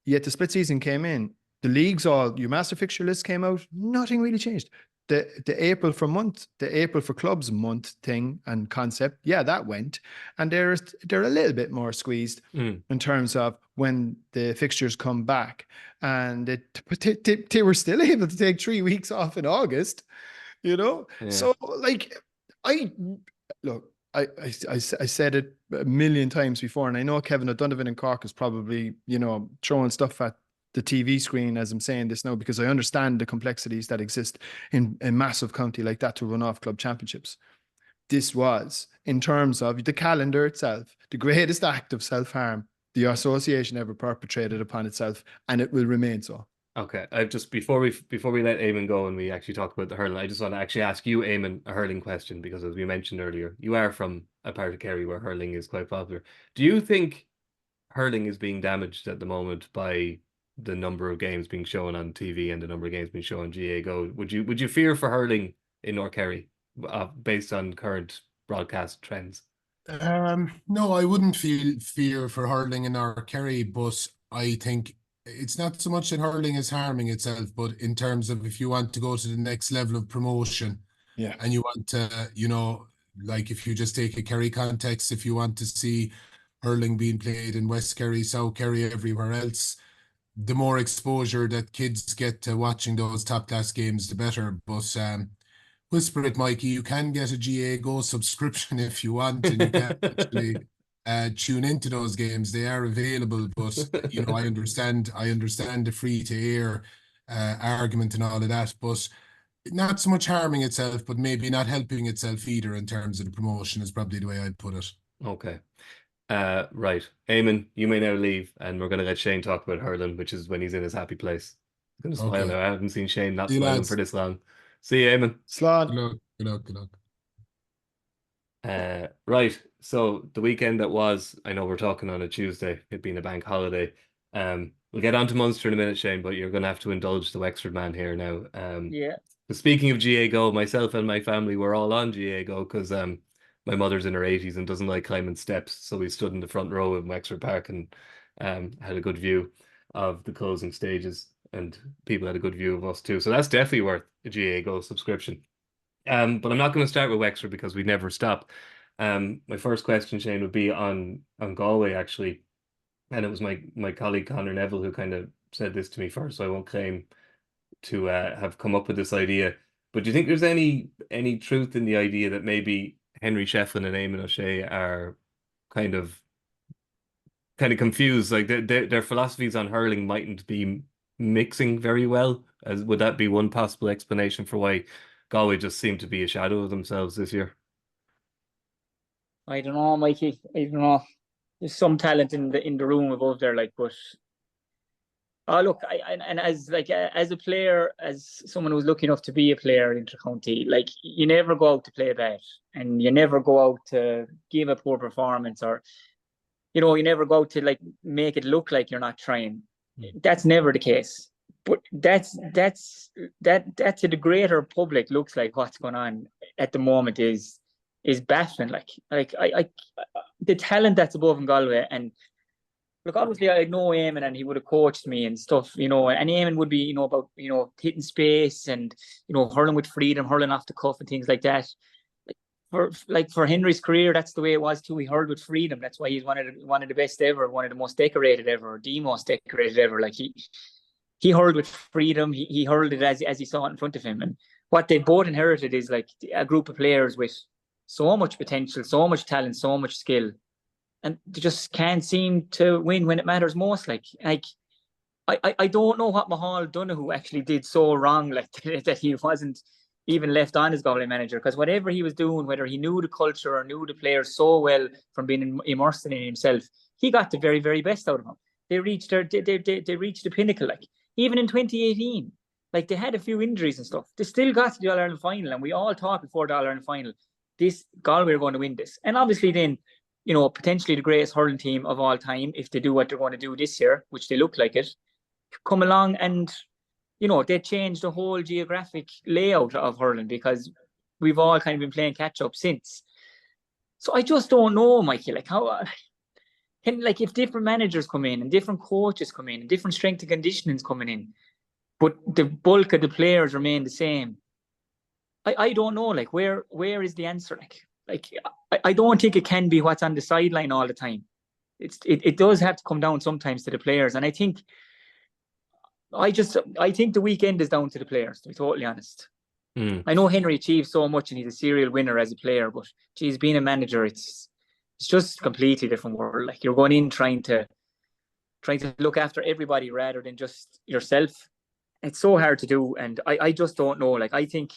Yet the split season came in, the leagues, your master fixture list came out, nothing really changed. The April for clubs month thing and concept, that went, and they're a little bit more squeezed in terms of when the fixtures come back, and they were still able to take 3 weeks off in August, So like, I said it a million times before, and I know Kevin O'Donovan in Cork is probably throwing stuff at the TV screen as I'm saying this now, because I understand the complexities that exist in a massive county like that to run off club championships. This was, in terms of the calendar itself, the greatest act of self-harm the association ever perpetrated upon itself, and it will remain so. Okay, I've just before we let Eamonn go and we actually talk about the hurling, I just want to actually ask you, Eamonn, a hurling question, because as we mentioned earlier, you are from a part of Kerry where hurling is quite popular. Do you think hurling is being damaged at the moment by the number of games being shown on TV and the number of games being shown on GAA Go? Would you fear for hurling in North Kerry based on current broadcast trends? No, I wouldn't feel fear for hurling in our Kerry, but I think it's not so much that hurling is harming itself, but in terms of if you want to go to the next level of promotion, and you want to, like if you just take a Kerry context, if you want to see hurling being played in West Kerry, South Kerry, everywhere else, the more exposure that kids get to watching those top class games, the better. But whisper it, Mikey, you can get a GAA Go subscription if you want, and you can actually tune into those games. They are available, but I understand the free to air argument and all of that, but not so much harming itself, but maybe not helping itself either in terms of the promotion is probably the way I'd put it. Okay. Right. Eamonn, you may now leave, and we're going to let Shane talk about hurling, which is when he's in his happy place. I'm going to smile now. I haven't seen Shane not smiling for this long. See you, Eamonn. Slán. Good luck. Right. So the weekend that was, I know we're talking on a Tuesday, it being a bank holiday. We'll get on to Munster in a minute, Shane, but you're going to have to indulge the Wexford man here now. Yeah. Speaking of GAA Go, myself and my family were all on GAA Go because my mother's in her 80s and doesn't like climbing steps. So we stood in the front row in Wexford Park and had a good view of the closing stages, and people had a good view of us too. So that's definitely worth a GAA Go subscription. But I'm not going to start with Wexford because we never stop. My first question, Shane, would be on Galway, actually. And it was my colleague Conor Neville who kind of said this to me first, so I won't claim to have come up with this idea. But do you think there's any truth in the idea that maybe Henry Shefflin and Eamonn O'Shea are kind of confused? Like their philosophies on hurling mightn't be mixing very well. Would that be one possible explanation for why Galway just seem to be a shadow of themselves this year? I don't know, Mikey. I don't know. There's some talent in the room above there, but look, as a player, as someone who's lucky enough to be a player in Intercounty, you never go out to play bad, and you never go out to give a poor performance, or you never go out to make it look like you're not trying. That's never the case. But that to the greater public looks like what's going on at the moment is baffling. The talent that's above in Galway, and look, obviously I know Eamonn and he would have coached me and stuff, and Eamonn would be, about hitting space and hurling with freedom, hurling off the cuff and things like that. For Henry's career, that's the way it was too. He hurled with freedom. That's why he's one of the best ever, one of the most decorated ever, the most decorated ever. He hurled with freedom. He hurled it as he saw it in front of him. And what they both inherited is a group of players with so much potential, so much talent, so much skill, and they just can't seem to win when it matters most. I don't know what Mahal Donoghue actually did so wrong, that he wasn't even left on as Galway manager, because whatever he was doing, whether he knew the culture or knew the players so well from being immersed in it himself, he got the very, very best out of them. They reached the pinnacle. Even in 2018, they had a few injuries and stuff. They still got to the All-Ireland final, and we all thought before the All-Ireland final, Galway are going to win this. And obviously then, potentially the greatest hurling team of all time, if they do what they're going to do this year, which they look like it, come along and, they change the whole geographic layout of hurling, because we've all kind of been playing catch up since. So I just don't know, Mikey, how if different managers come in and different coaches come in and different strength and conditioning's coming in, but the bulk of the players remain the same. I don't know, where is the answer? I don't think it can be what's on the sideline all the time. It does have to come down sometimes to the players, and I think the weekend is down to the players, to be totally honest. I know Henry achieved so much and he's a serial winner as a player, but geez, being a manager, it's just a completely different world. You're going in trying to look after everybody rather than just yourself. It's so hard to do, and I just don't know. I think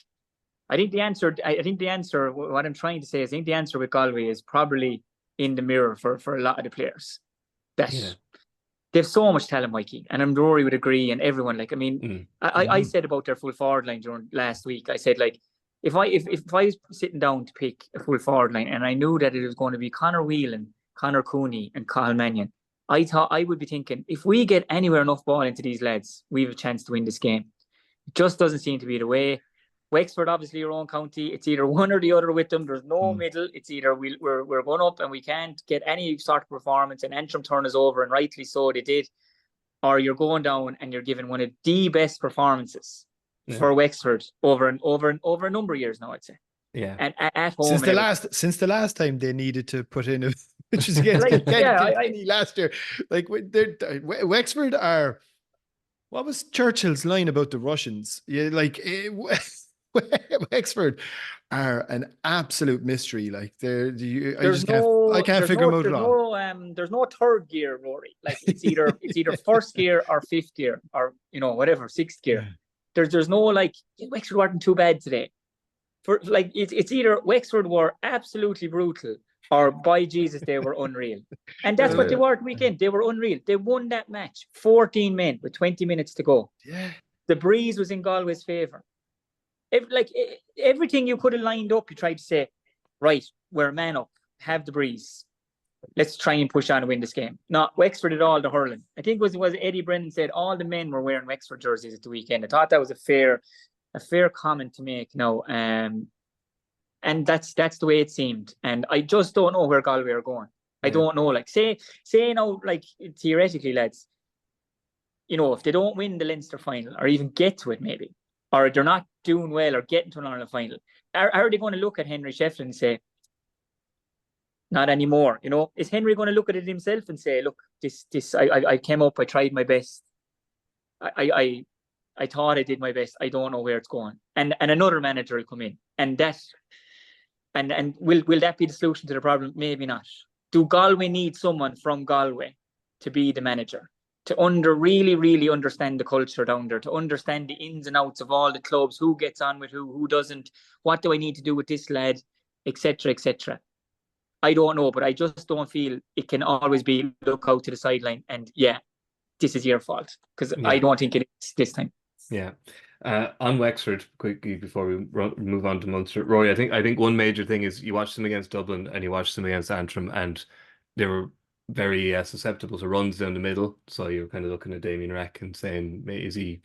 the answer, what I'm trying to say is, I think the answer with Galway is probably in the mirror for a lot of the players. They have so much talent, Mikey, and Rory would agree, and everyone. I said about their full forward line during last week, I said if I was sitting down to pick a full forward line and I knew that it was going to be Conor Whelan, Conor Cooney and Cathal Mannion, I thought I would be thinking, if we get anywhere enough ball into these lads, we have a chance to win this game. It just doesn't seem to be the way. Wexford, obviously your own county, it's either one or the other with them. There's no middle. It's either we're going up and we can't get any sort of performance, and Antrim turn us over, and rightly so they did, or you're going down and you're giving one of the best performances for Wexford over a number of years now, I'd say. Yeah. And at home. Since the last time they needed to put in a, which is against Kenny last year. Like Wexford are, what was Churchill's line about the Russians? Yeah, like Wexford are an absolute mystery. Like I can't figure them out at all. There's no third gear, Rory. Like it's either first gear or fifth gear or whatever, sixth gear. There's no like Wexford weren't too bad today. For like it's either Wexford were absolutely brutal or by Jesus they were unreal, and that's what they were at the weekend. They were unreal. They won that match, 14 men with 20 minutes to go. Yeah, the breeze was in Galway's favour. Everything you could have lined up, you tried to say, right, we're a man up, have the breeze. Let's try and push on and win this game. Not Wexford at all, the hurling. I think it was Eddie Brennan said all the men were wearing Wexford jerseys at the weekend. I thought that was a fair comment to make now. And that's the way it seemed. And I just don't know where Galway are going. I don't know. Like say now, like theoretically, lads, if they don't win the Leinster final or even get to it maybe, or they're not doing well or getting to an Ireland final, are they going to look at Henry Shefflin and say, not anymore? Is Henry going to look at it himself and say, look, this I came up, I tried my best. I thought I did my best. I don't know where it's going. And another manager will come in. And will that be the solution to the problem? Maybe not. Do Galway need someone from Galway to be the manager? To really, really understand the culture down there, to understand the ins and outs of all the clubs, who gets on with who doesn't, what do I need to do with this lad, etc., etc. I don't know, but I just don't feel it can always be look out to the sideline and this is your fault, because I don't think it is this time. Yeah. On Wexford, quickly before we move on to Munster, Rory, I think one major thing is you watched them against Dublin and you watched them against Antrim, and they were very susceptible to runs down the middle. So you're kind of looking at Damien Wreck and saying, is he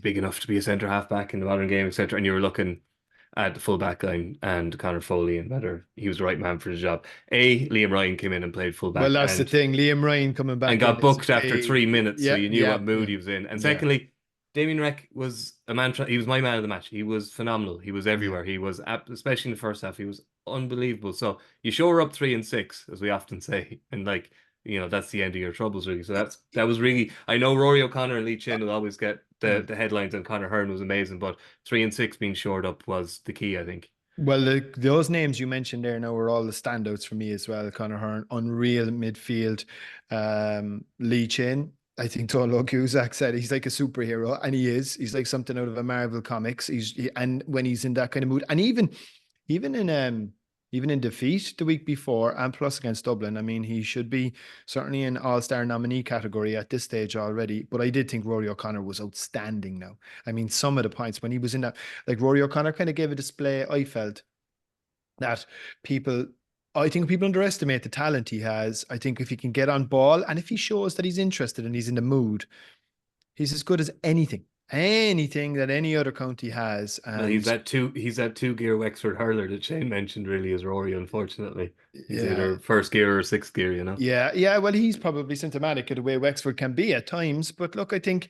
big enough to be a centre half back in the modern game, etc. And you were looking at the full back line and Conor Foley and whether he was the right man for the job. Liam Ryan came in and played full back. Well, that's the thing. Liam Ryan coming back and got booked after 3 minutes, so you knew what mood he was in. And secondly, Damien Wreck was a man. He was my man of the match. He was phenomenal. He was everywhere. He was, especially in the first half, he was unbelievable. So you shore up 3 and 6, as we often say, and that's the end of your troubles, really. So that was really. I know Rory O'Connor and Lee Chin will always get the headlines, and Conor Hearn was amazing, but 3 and 6 being shored up was the key, I think. Well, those names you mentioned there now were all the standouts for me as well. Conor Hearn, unreal midfield. Lee Chin, I think Tolo Cusack said he's like a superhero, and he is. He's like something out of a Marvel comics. And when he's in that kind of mood, and even in defeat the week before, and plus against Dublin, I mean, he should be certainly in All-Star nominee category at this stage already. But I did think Rory O'Connor was outstanding now. I mean, some of the points when he was in that, like Rory O'Connor kind of gave a display, I felt, that I think people underestimate the talent he has. I think if he can get on ball and if he shows that he's interested and he's in the mood, he's as good as anything that any other county has. And he's that two gear Wexford hurler that Shane mentioned, really, is Rory, unfortunately. He's either first gear or sixth gear, Yeah, well, he's probably symptomatic of the way Wexford can be at times, but look, I think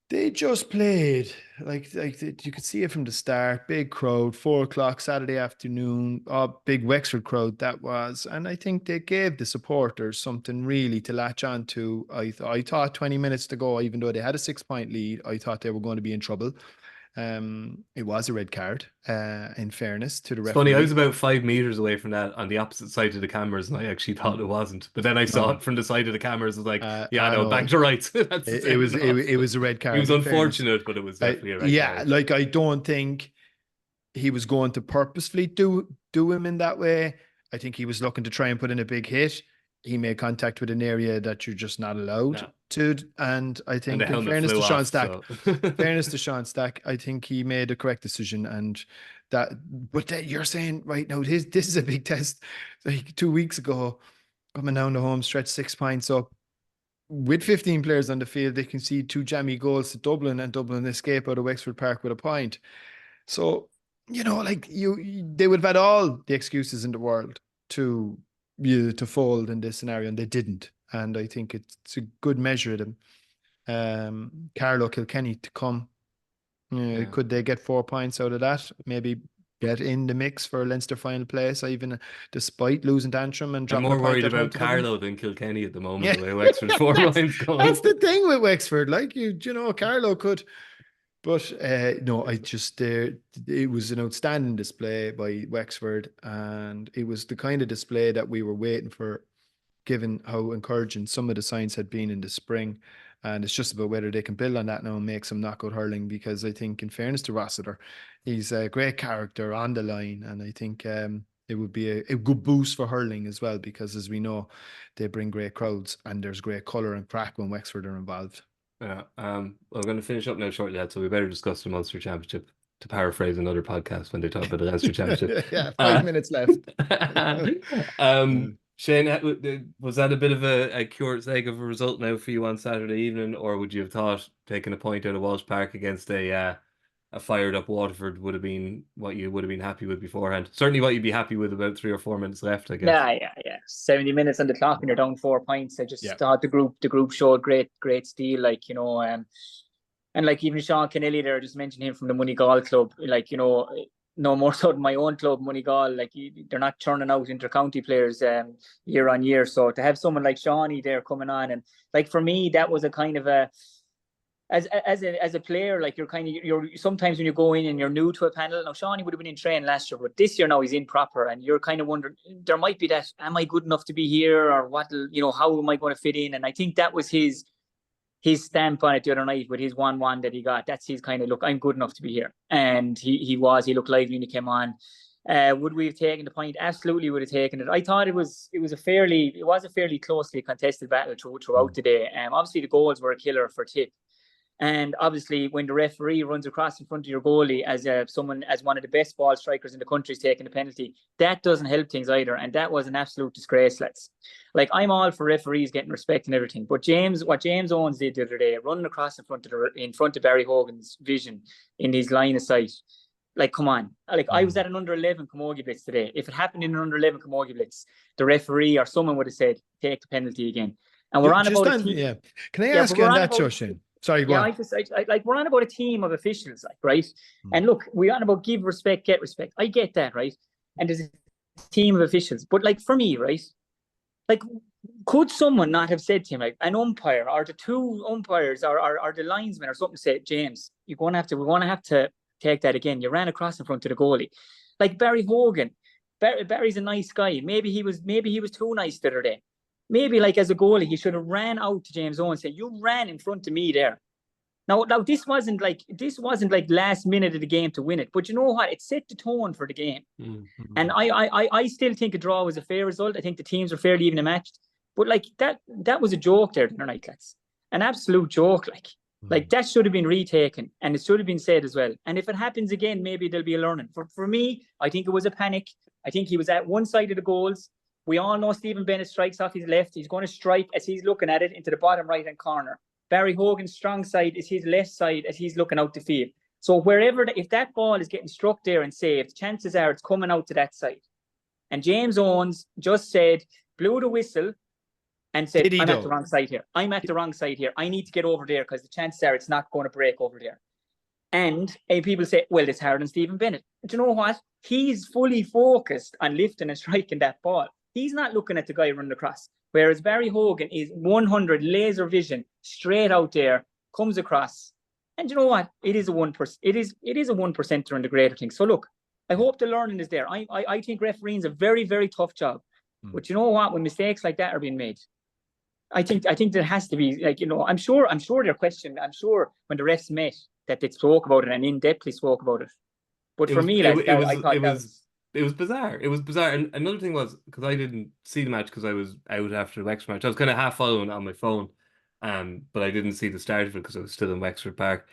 they just played like you could see it from the start. Big crowd, 4:00 Saturday afternoon. Big Wexford crowd that was, and I think they gave the supporters something really to latch on to. I thought 20 minutes to go, even though they had a 6-point lead, I thought they were going to be in trouble. It was a red card, in fairness to the referee. Funny, I was about 5 meters away from that on the opposite side of the cameras, and I actually thought it wasn't. But then I saw it from the side of the cameras. I was like, back to rights. It was a red card. It was unfortunate, but it was definitely a red card. Yeah, like I don't think he was going to purposefully do him in that way. I think he was looking to try and put in a big hit. he made contact with an area that you're just not allowed to. And I think, And in fairness to Sean Stack, so. I think he made a correct decision. And that, but that you're saying right now, this is a big test. Like 2 weeks ago, coming down the home stretch, 6 points up with 15 players on the field, they can see 2 jammy goals to Dublin, and Dublin escape out of Wexford Park with a point. So, like they would have had all the excuses in the world to fold in this scenario, and they didn't. And I think it's a good measure of them. Carlow, Kilkenny to come. Could they get 4 points out of that? Maybe get in the mix for Leinster final place, even despite losing to Antrim and dropping. I'm more worried about Carlow than Kilkenny at the moment. The way Wexford's 4 points going. That's the thing with Wexford. Like Carlow could. But no, it was an outstanding display by Wexford, and it was the kind of display that we were waiting for, given how encouraging some of the signs had been in the spring. And it's just about whether they can build on that now and make some knockout hurling, because I think, in fairness to Rossiter, he's a great character on the line, and I think it would be a good boost for hurling as well, because, as we know, they bring great crowds and there's great colour and crack when Wexford are involved. Yeah, we're going to finish up now shortly, lad, so we better discuss the Munster Championship, to paraphrase another podcast when they talk about the Leinster Championship. Yeah, 5 minutes left. Shane, was that a bit of a cured sake of a result now for you on Saturday evening, or would you have thought taking a point out of Walsh Park against a fired up Waterford would have been what you would have been happy with beforehand? Certainly what you'd be happy with about 3 or 4 minutes left, I guess. Yeah. 70 minutes on the clock and you're down 4 points. I just thought the group showed great steel, and like even Sean Kennelly there, just mentioned him from the Moneygall club, no more so than my own club, Moneygall. Like, they're not churning out inter-county players year on year. So to have someone like Shawnee there coming on, and like for me, that was a kind of a, as a player, like you're sometimes when you go in and you're new to a panel. Now Shawnee would have been in train last year, but this year now he's in proper, and you're kind of wondering, there might be that, am I good enough to be here, or what? How am I going to fit in? And I think that was his stamp on it the other night with his 1-1 that he got. That's his kind of, look, I'm good enough to be here. And he looked lively when he came on. Would we have taken the point? Absolutely would have taken it. I thought it was a fairly closely contested battle throughout the day. Obviously the goals were a killer for Tipp. And obviously, when the referee runs across in front of your goalie as one of the best ball strikers in the country is taking a penalty, that doesn't help things either. And that was an absolute disgrace, lads. Like, I'm all for referees getting respect and everything, but what James Owens did the other day, running across in front of Barry Hogan's vision in his line of sight, like, come on. Like, I was at an under 11 Camogie Blitz today. If it happened in an under 11 Camogie Blitz, the referee or someone would have said, take the penalty again. And we're on about a team. Yeah. Can I ask you on that, Joshin? Sorry, go on. We're on about a team of officials, like, right? And look, we're on about give respect, get respect. I get that, right? And there's a team of officials. But, like, for me, right? Like, could someone not have said to him, like, an umpire or the 2 umpires or the linesman or something, say, James, we're going to have to take that again. You ran across in front of the goalie. Like Barry Hogan. Barry's a nice guy. Maybe he was too nice the other day. Maybe, like, as a goalie, he should have ran out to James Owens and said, you ran in front of me there. Now this wasn't like last minute of the game to win it. But you know what? It set the tone for the game. Mm-hmm. And I still think a draw was a fair result. I think the teams were fairly even matched. But, like, that was a joke there tonight, lads. An absolute joke, like. Mm-hmm. Like, that should have been retaken, and it should have been said as well. And if it happens again, maybe there'll be a learning. For me, I think it was a panic. I think he was at one side of the goals. We all know Stephen Bennett strikes off his left. He's going to strike, as he's looking at it, into the bottom right-hand corner. Barry Hogan's strong side is his left side as he's looking out the field. So if that ball is getting struck there and saved, chances are it's coming out to that side. And James Owens just blew the whistle and said, I'm at the wrong side here. I'm at the wrong side here. I need to get over there because the chances are it's not going to break over there. And people say, well, it's harder than Stephen Bennett. But you know what? He's fully focused on lifting and striking that ball. He's not looking at the guy running across. Whereas Barry Hogan is 100 laser vision straight out there, comes across. And you know what? It is a 1%. It is a 1%er in the greater thing. So look, I hope the learning is there. I think refereeing is a very, very tough job. But you know what? When mistakes like that are being made, I think there has to be, like, I'm sure they're questioned. I'm sure when the refs met that they spoke about it and in-depthly spoke about it. But for me, I thought it was bizarre. It was bizarre. And another thing was, because I didn't see the match because I was out after the Wexford match. I was kind of half following on my phone, but I didn't see the start of it because I was still in Wexford Park.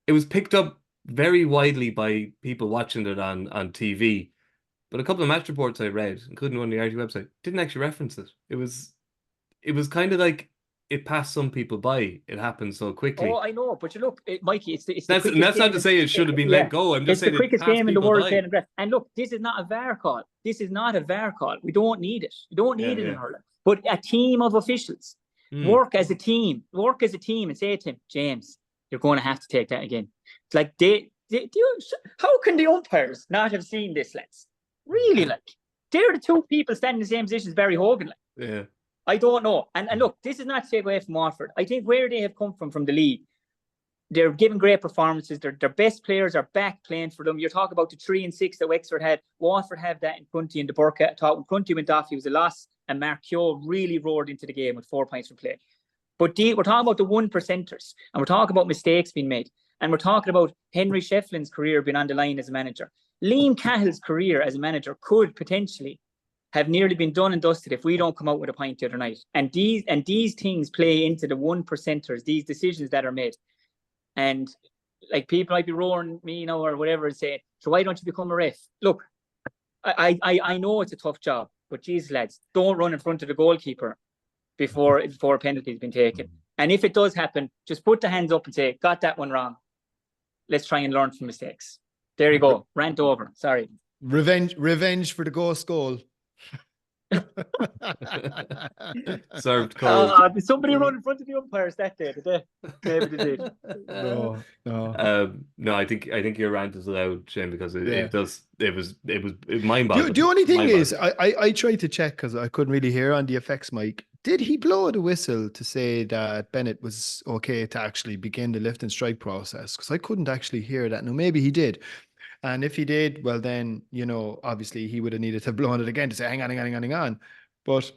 It was picked up very widely by people watching it on TV, but a couple of match reports I read, including one on the RTÉ website, didn't actually reference it. It was kind of like it passed some people by. It happened so quickly. Oh, I know, but you look, Mikey, it's the That's quickest not game to say it should have been let go. I'm just it's the saying it quickest passed game in the people world by. playing in McGrath. And look, this is not a VAR call. This is not a VAR call. We don't need it. We don't need it in hurling. But a team of officials work as a team, and say to him, James, you're going to have to take that again. It's like how can the umpires not have seen this, lads? Really, like they're the two people standing in the same position as Barry Hogan. Like. Yeah. I don't know. And look, this is not to take away from Waterford. I think where they have come from the league, they're giving great performances. Their best players are back playing for them. You're talking about the 3 and 6 that Wexford had. Waterford have that in Prunty and the Burka. I thought when Prunty went off, he was a loss, and Mark Keogh really roared into the game with 4 points from play. But we're talking about the 1%ers, and we're talking about mistakes being made, and we're talking about Henry Shefflin's career being on the line as a manager. Liam Cahill's career as a manager could potentially have nearly been done and dusted if we don't come out with a point the other night. And these things play into the 1%ers, these decisions that are made. And like people might be roaring me, or whatever, and saying, so why don't you become a ref? Look, I know it's a tough job, but geez, lads, don't run in front of the goalkeeper before a penalty has been taken. And if it does happen, just put the hands up and say, got that one wrong. Let's try and learn from mistakes. There you go. Rant over. Sorry. Revenge for the ghost goal. Served cold. Did somebody run in front of the umpires that day? Did they? Maybe they did. No. No, I think your rant is allowed, Shane, because it was mind-boggling. The only thing is, I tried to check because I couldn't really hear on the effects mic. Did he blow the whistle to say that Bennett was okay to actually begin the lift and strike process? Because I couldn't actually hear that. Now, maybe he did. And if he did, well, then, obviously he would have needed to have blown it again to say, hang on. But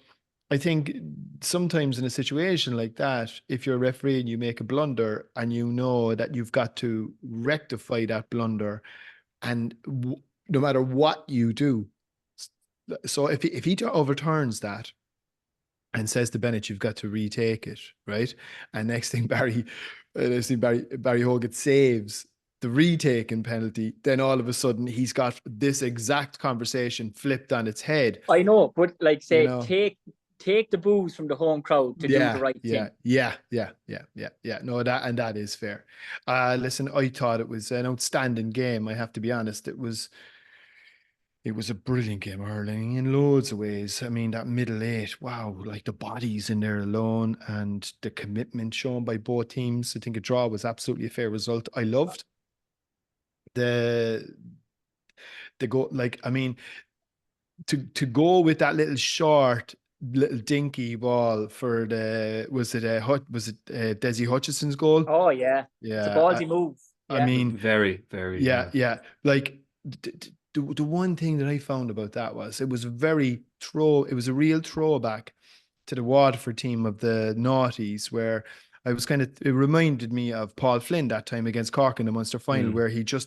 I think sometimes in a situation like that, if you're a referee and you make a blunder and you know that you've got to rectify that blunder, and no matter what you do, so if he overturns that and says to Bennett, you've got to retake it, right? And next thing Barry Hogan saves the retaken penalty, then all of a sudden he's got this exact conversation flipped on its head. I know, but like say, take the boos from the home crowd to do the right thing. Yeah. No, that is fair. Listen, I thought it was an outstanding game. I have to be honest. It was a brilliant game of hurling in loads of ways. I mean, that middle 8, wow, like the bodies in there alone and the commitment shown by both teams. I think a draw was absolutely a fair result. I loved the go, like, I mean, to go with that little dinky ball for was it Desi Hutchison's goal? Oh yeah, it's a ballsy move. Yeah. I mean, very, very. Yeah. Like the one thing that I found about that was it was a real throwback to the Waterford team of the noughties, where it reminded me of Paul Flynn that time against Cork in the Munster final, where he did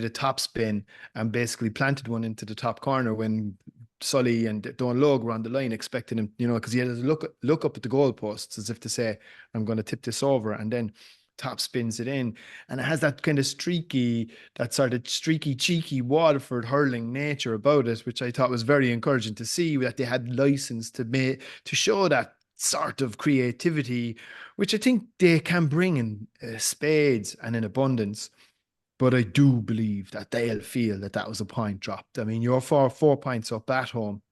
a top spin and basically planted one into the top corner when Sully and Don Logue were on the line expecting him, because he had to look up at the goalposts as if to say, I'm going to tip this over, and then top spins it in. And it has that kind of streaky, cheeky Waterford hurling nature about it, which I thought was very encouraging to see, that they had license to show that sort of creativity, which I think they can bring in spades and in abundance. But I do believe that they'll feel that was a point dropped. I mean, you're 4 points up at home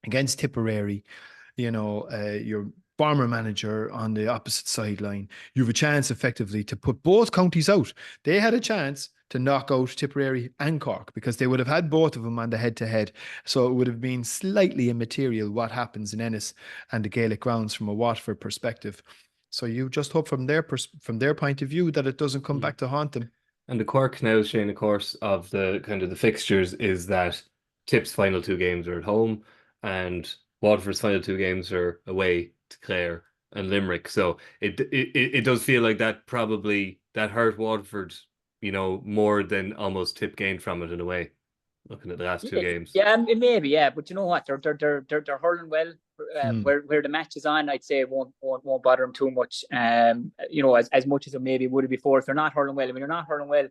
against Tipperary, your former manager on the opposite sideline. You have a chance effectively to put both counties out. They had a chance to knock out Tipperary and Cork because they would have had both of them on the head-to-head. So it would have been slightly immaterial what happens in Ennis and the Gaelic grounds from a Waterford perspective. So you just hope from their point of view that it doesn't come back to haunt them. And the quirk now, Shane, of course, of the kind of the fixtures is that Tipp's final 2 games are at home and Waterford's final 2 games are away to Clare and Limerick. So it does feel like that probably that hurt Waterford, more than almost Tipp gained from it in a way. looking at the last two games. Yeah, maybe, yeah. But you know what? They're hurling well. Where the match is on, I'd say it won't bother them too much. You know, as much as it maybe would have before. If they're not hurling well, when you're not hurling well,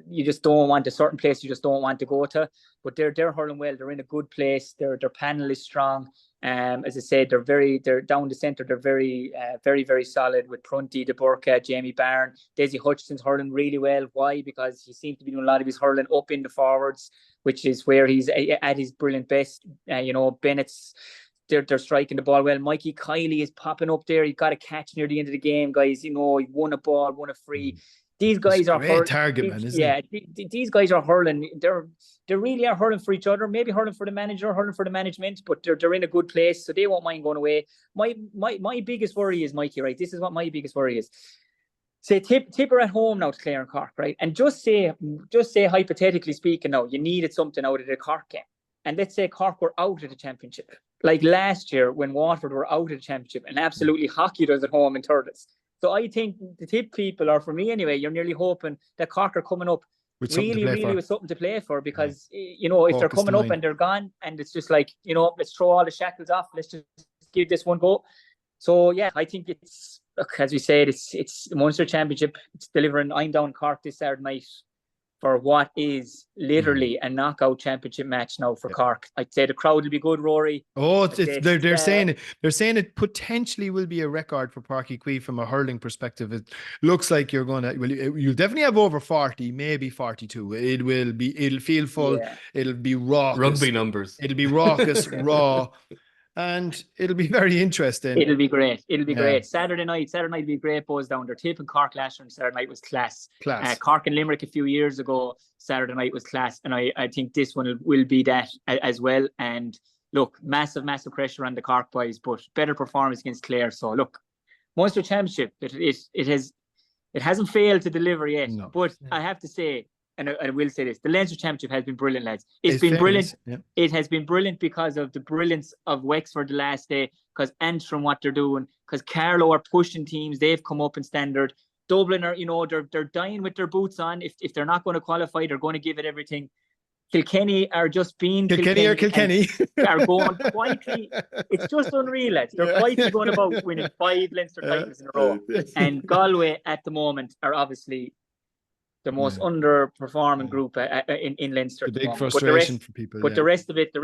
you just don't want a certain place. You just don't want to go to. But they're hurling well. They're in a good place. Their panel is strong. As I said, they're down the centre. They're very, very solid with Prunty, De Burka, Jamie Byrne, Desi Hutchinson's hurling really well. Why? Because he seems to be doing a lot of his hurling up in the forwards, which is where he's at his brilliant best. You know, Bennett's. They're striking the ball well. Mikey Kiley is popping up there. He got a catch near the end of the game, guys. You know, he won a ball, won a free. These guys are hurling. Target man, isn't it? These guys are hurling. They really are hurling for each other. Maybe hurling for the manager, hurling for the management, but they're in a good place, so they won't mind going away. My biggest worry is Mikey. Right, this is what my biggest worry is. Say Tipp are at home now to Clare and Cork, right? And just say hypothetically speaking, now you needed something out of the Cork game, and let's say Cork were out of the championship, like last year when Waterford were out of the championship, and absolutely hockey does at home in Thurles. So I think the Tipp people, or for me anyway, you're nearly hoping that Cork are coming up with something to play for, because you know, if they're coming up and they're gone, and it's just like, you know, let's throw all the shackles off, let's just give this one go. So yeah, I think it's, as we said, it's the Munster Championship. It's delivering. I'm down Cork this Saturday night for what is literally a knockout championship match now for Cork. I'd say the crowd will be good, Rory. Oh, they're saying it potentially will be a record for Páirc Uí Chaoimh from a hurling perspective. It looks like you'll definitely have over 40, maybe 42. It'll feel full. Yeah. It'll be raucous. Rugby numbers. It'll be raucous, raw. And it'll be very interesting. It'll be great. Great. Saturday night will be a great buzz down there. Tipp and Cork last year on Saturday night was class. Cork and Limerick a few years ago, Saturday night was class. And I think this one will be that as well. And look, massive pressure on the Cork boys, but better performance against Clare. So look, Munster Championship, it hasn't failed to deliver yet. No. But I have to say, and I will say this, the Leinster Championship has been brilliant, lads. It's been brilliant. Yeah. It has been brilliant because of the brilliance of Wexford the last day, because Antrim, what they're doing, because Carlow are pushing teams. They've come up in standard. Dublin are, you know, they're dying with their boots on. If they're not going to qualify, they're going to give it everything. Kilkenny are just being Kilkenny are going quietly. It's just unreal, lads. They're quietly going about winning 5 Leinster titles in a row. And Galway at the moment are obviously the most underperforming group in Leinster. The big frustration for people. But the rest of it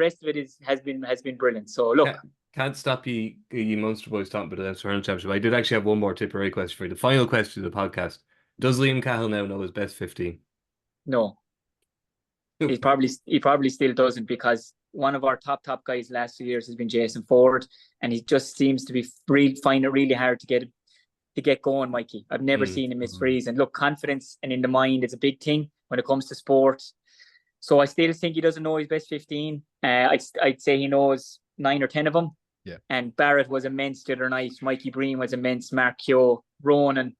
has been brilliant. So look, can't stop you Munster boys talking about the Leinster Hurling Championship. I did actually have one more Tipperary question for you. The final question of the podcast: does Liam Cahill now know his best 15? No, he probably still doesn't, because one of our top guys last few years has been Jason Ford, and he just seems to find it really hard to get going, Mikey. I've never seen him miss freeze. And look, confidence and in the mind is a big thing when it comes to sport. So I still think he doesn't know his best 15. I'd say he knows 9 or 10 of them. Yeah. And Barrett was immense the other night. Mikey Breen was immense. Mark Keogh, Ronan.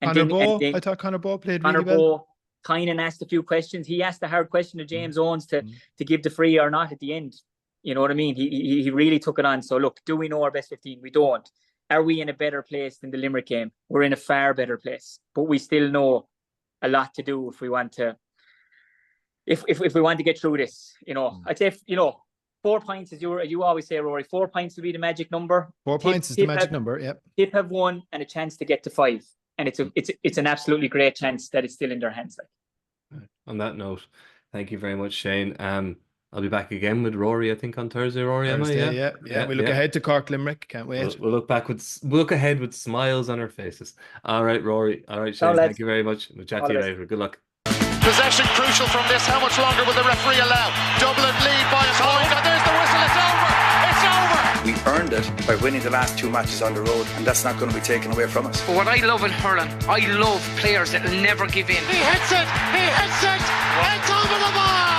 Conor Bowe. I thought Conor Bowe played really well. Kynan asked a few questions. He asked the hard question to James Owens to give the free or not at the end. You know what I mean? He really took it on. So look, do we know our best 15? We don't. Are we in a better place than the Limerick game? We're in a far better place, but we still know a lot to do if we want to. If we want to get through this, you know, I'd say 4 points, as you always say, Rory. 4 points will be the magic number. 4 points is the magic number. Yep. Tipp have 1 and a chance to get to 5, and it's an absolutely great chance that it's still in their hands. Like. On that note, thank you very much, Shane. I'll be back again with Rory, I think, on Thursday. Rory, am I? Yeah. We look ahead to Cork Limerick. Can't wait. We'll look ahead with smiles on our faces. All right, Rory. All right, Shane. Thank you very much. We'll chat to you later. Good luck. Possession crucial from this. How much longer will the referee allow? Dublin lead by a point, and there's the whistle. It's over. It's over. We earned it by winning the last 2 matches on the road, and that's not going to be taken away from us. But what I love in hurling, I love players that will never give in. He hits it. It's over the bar.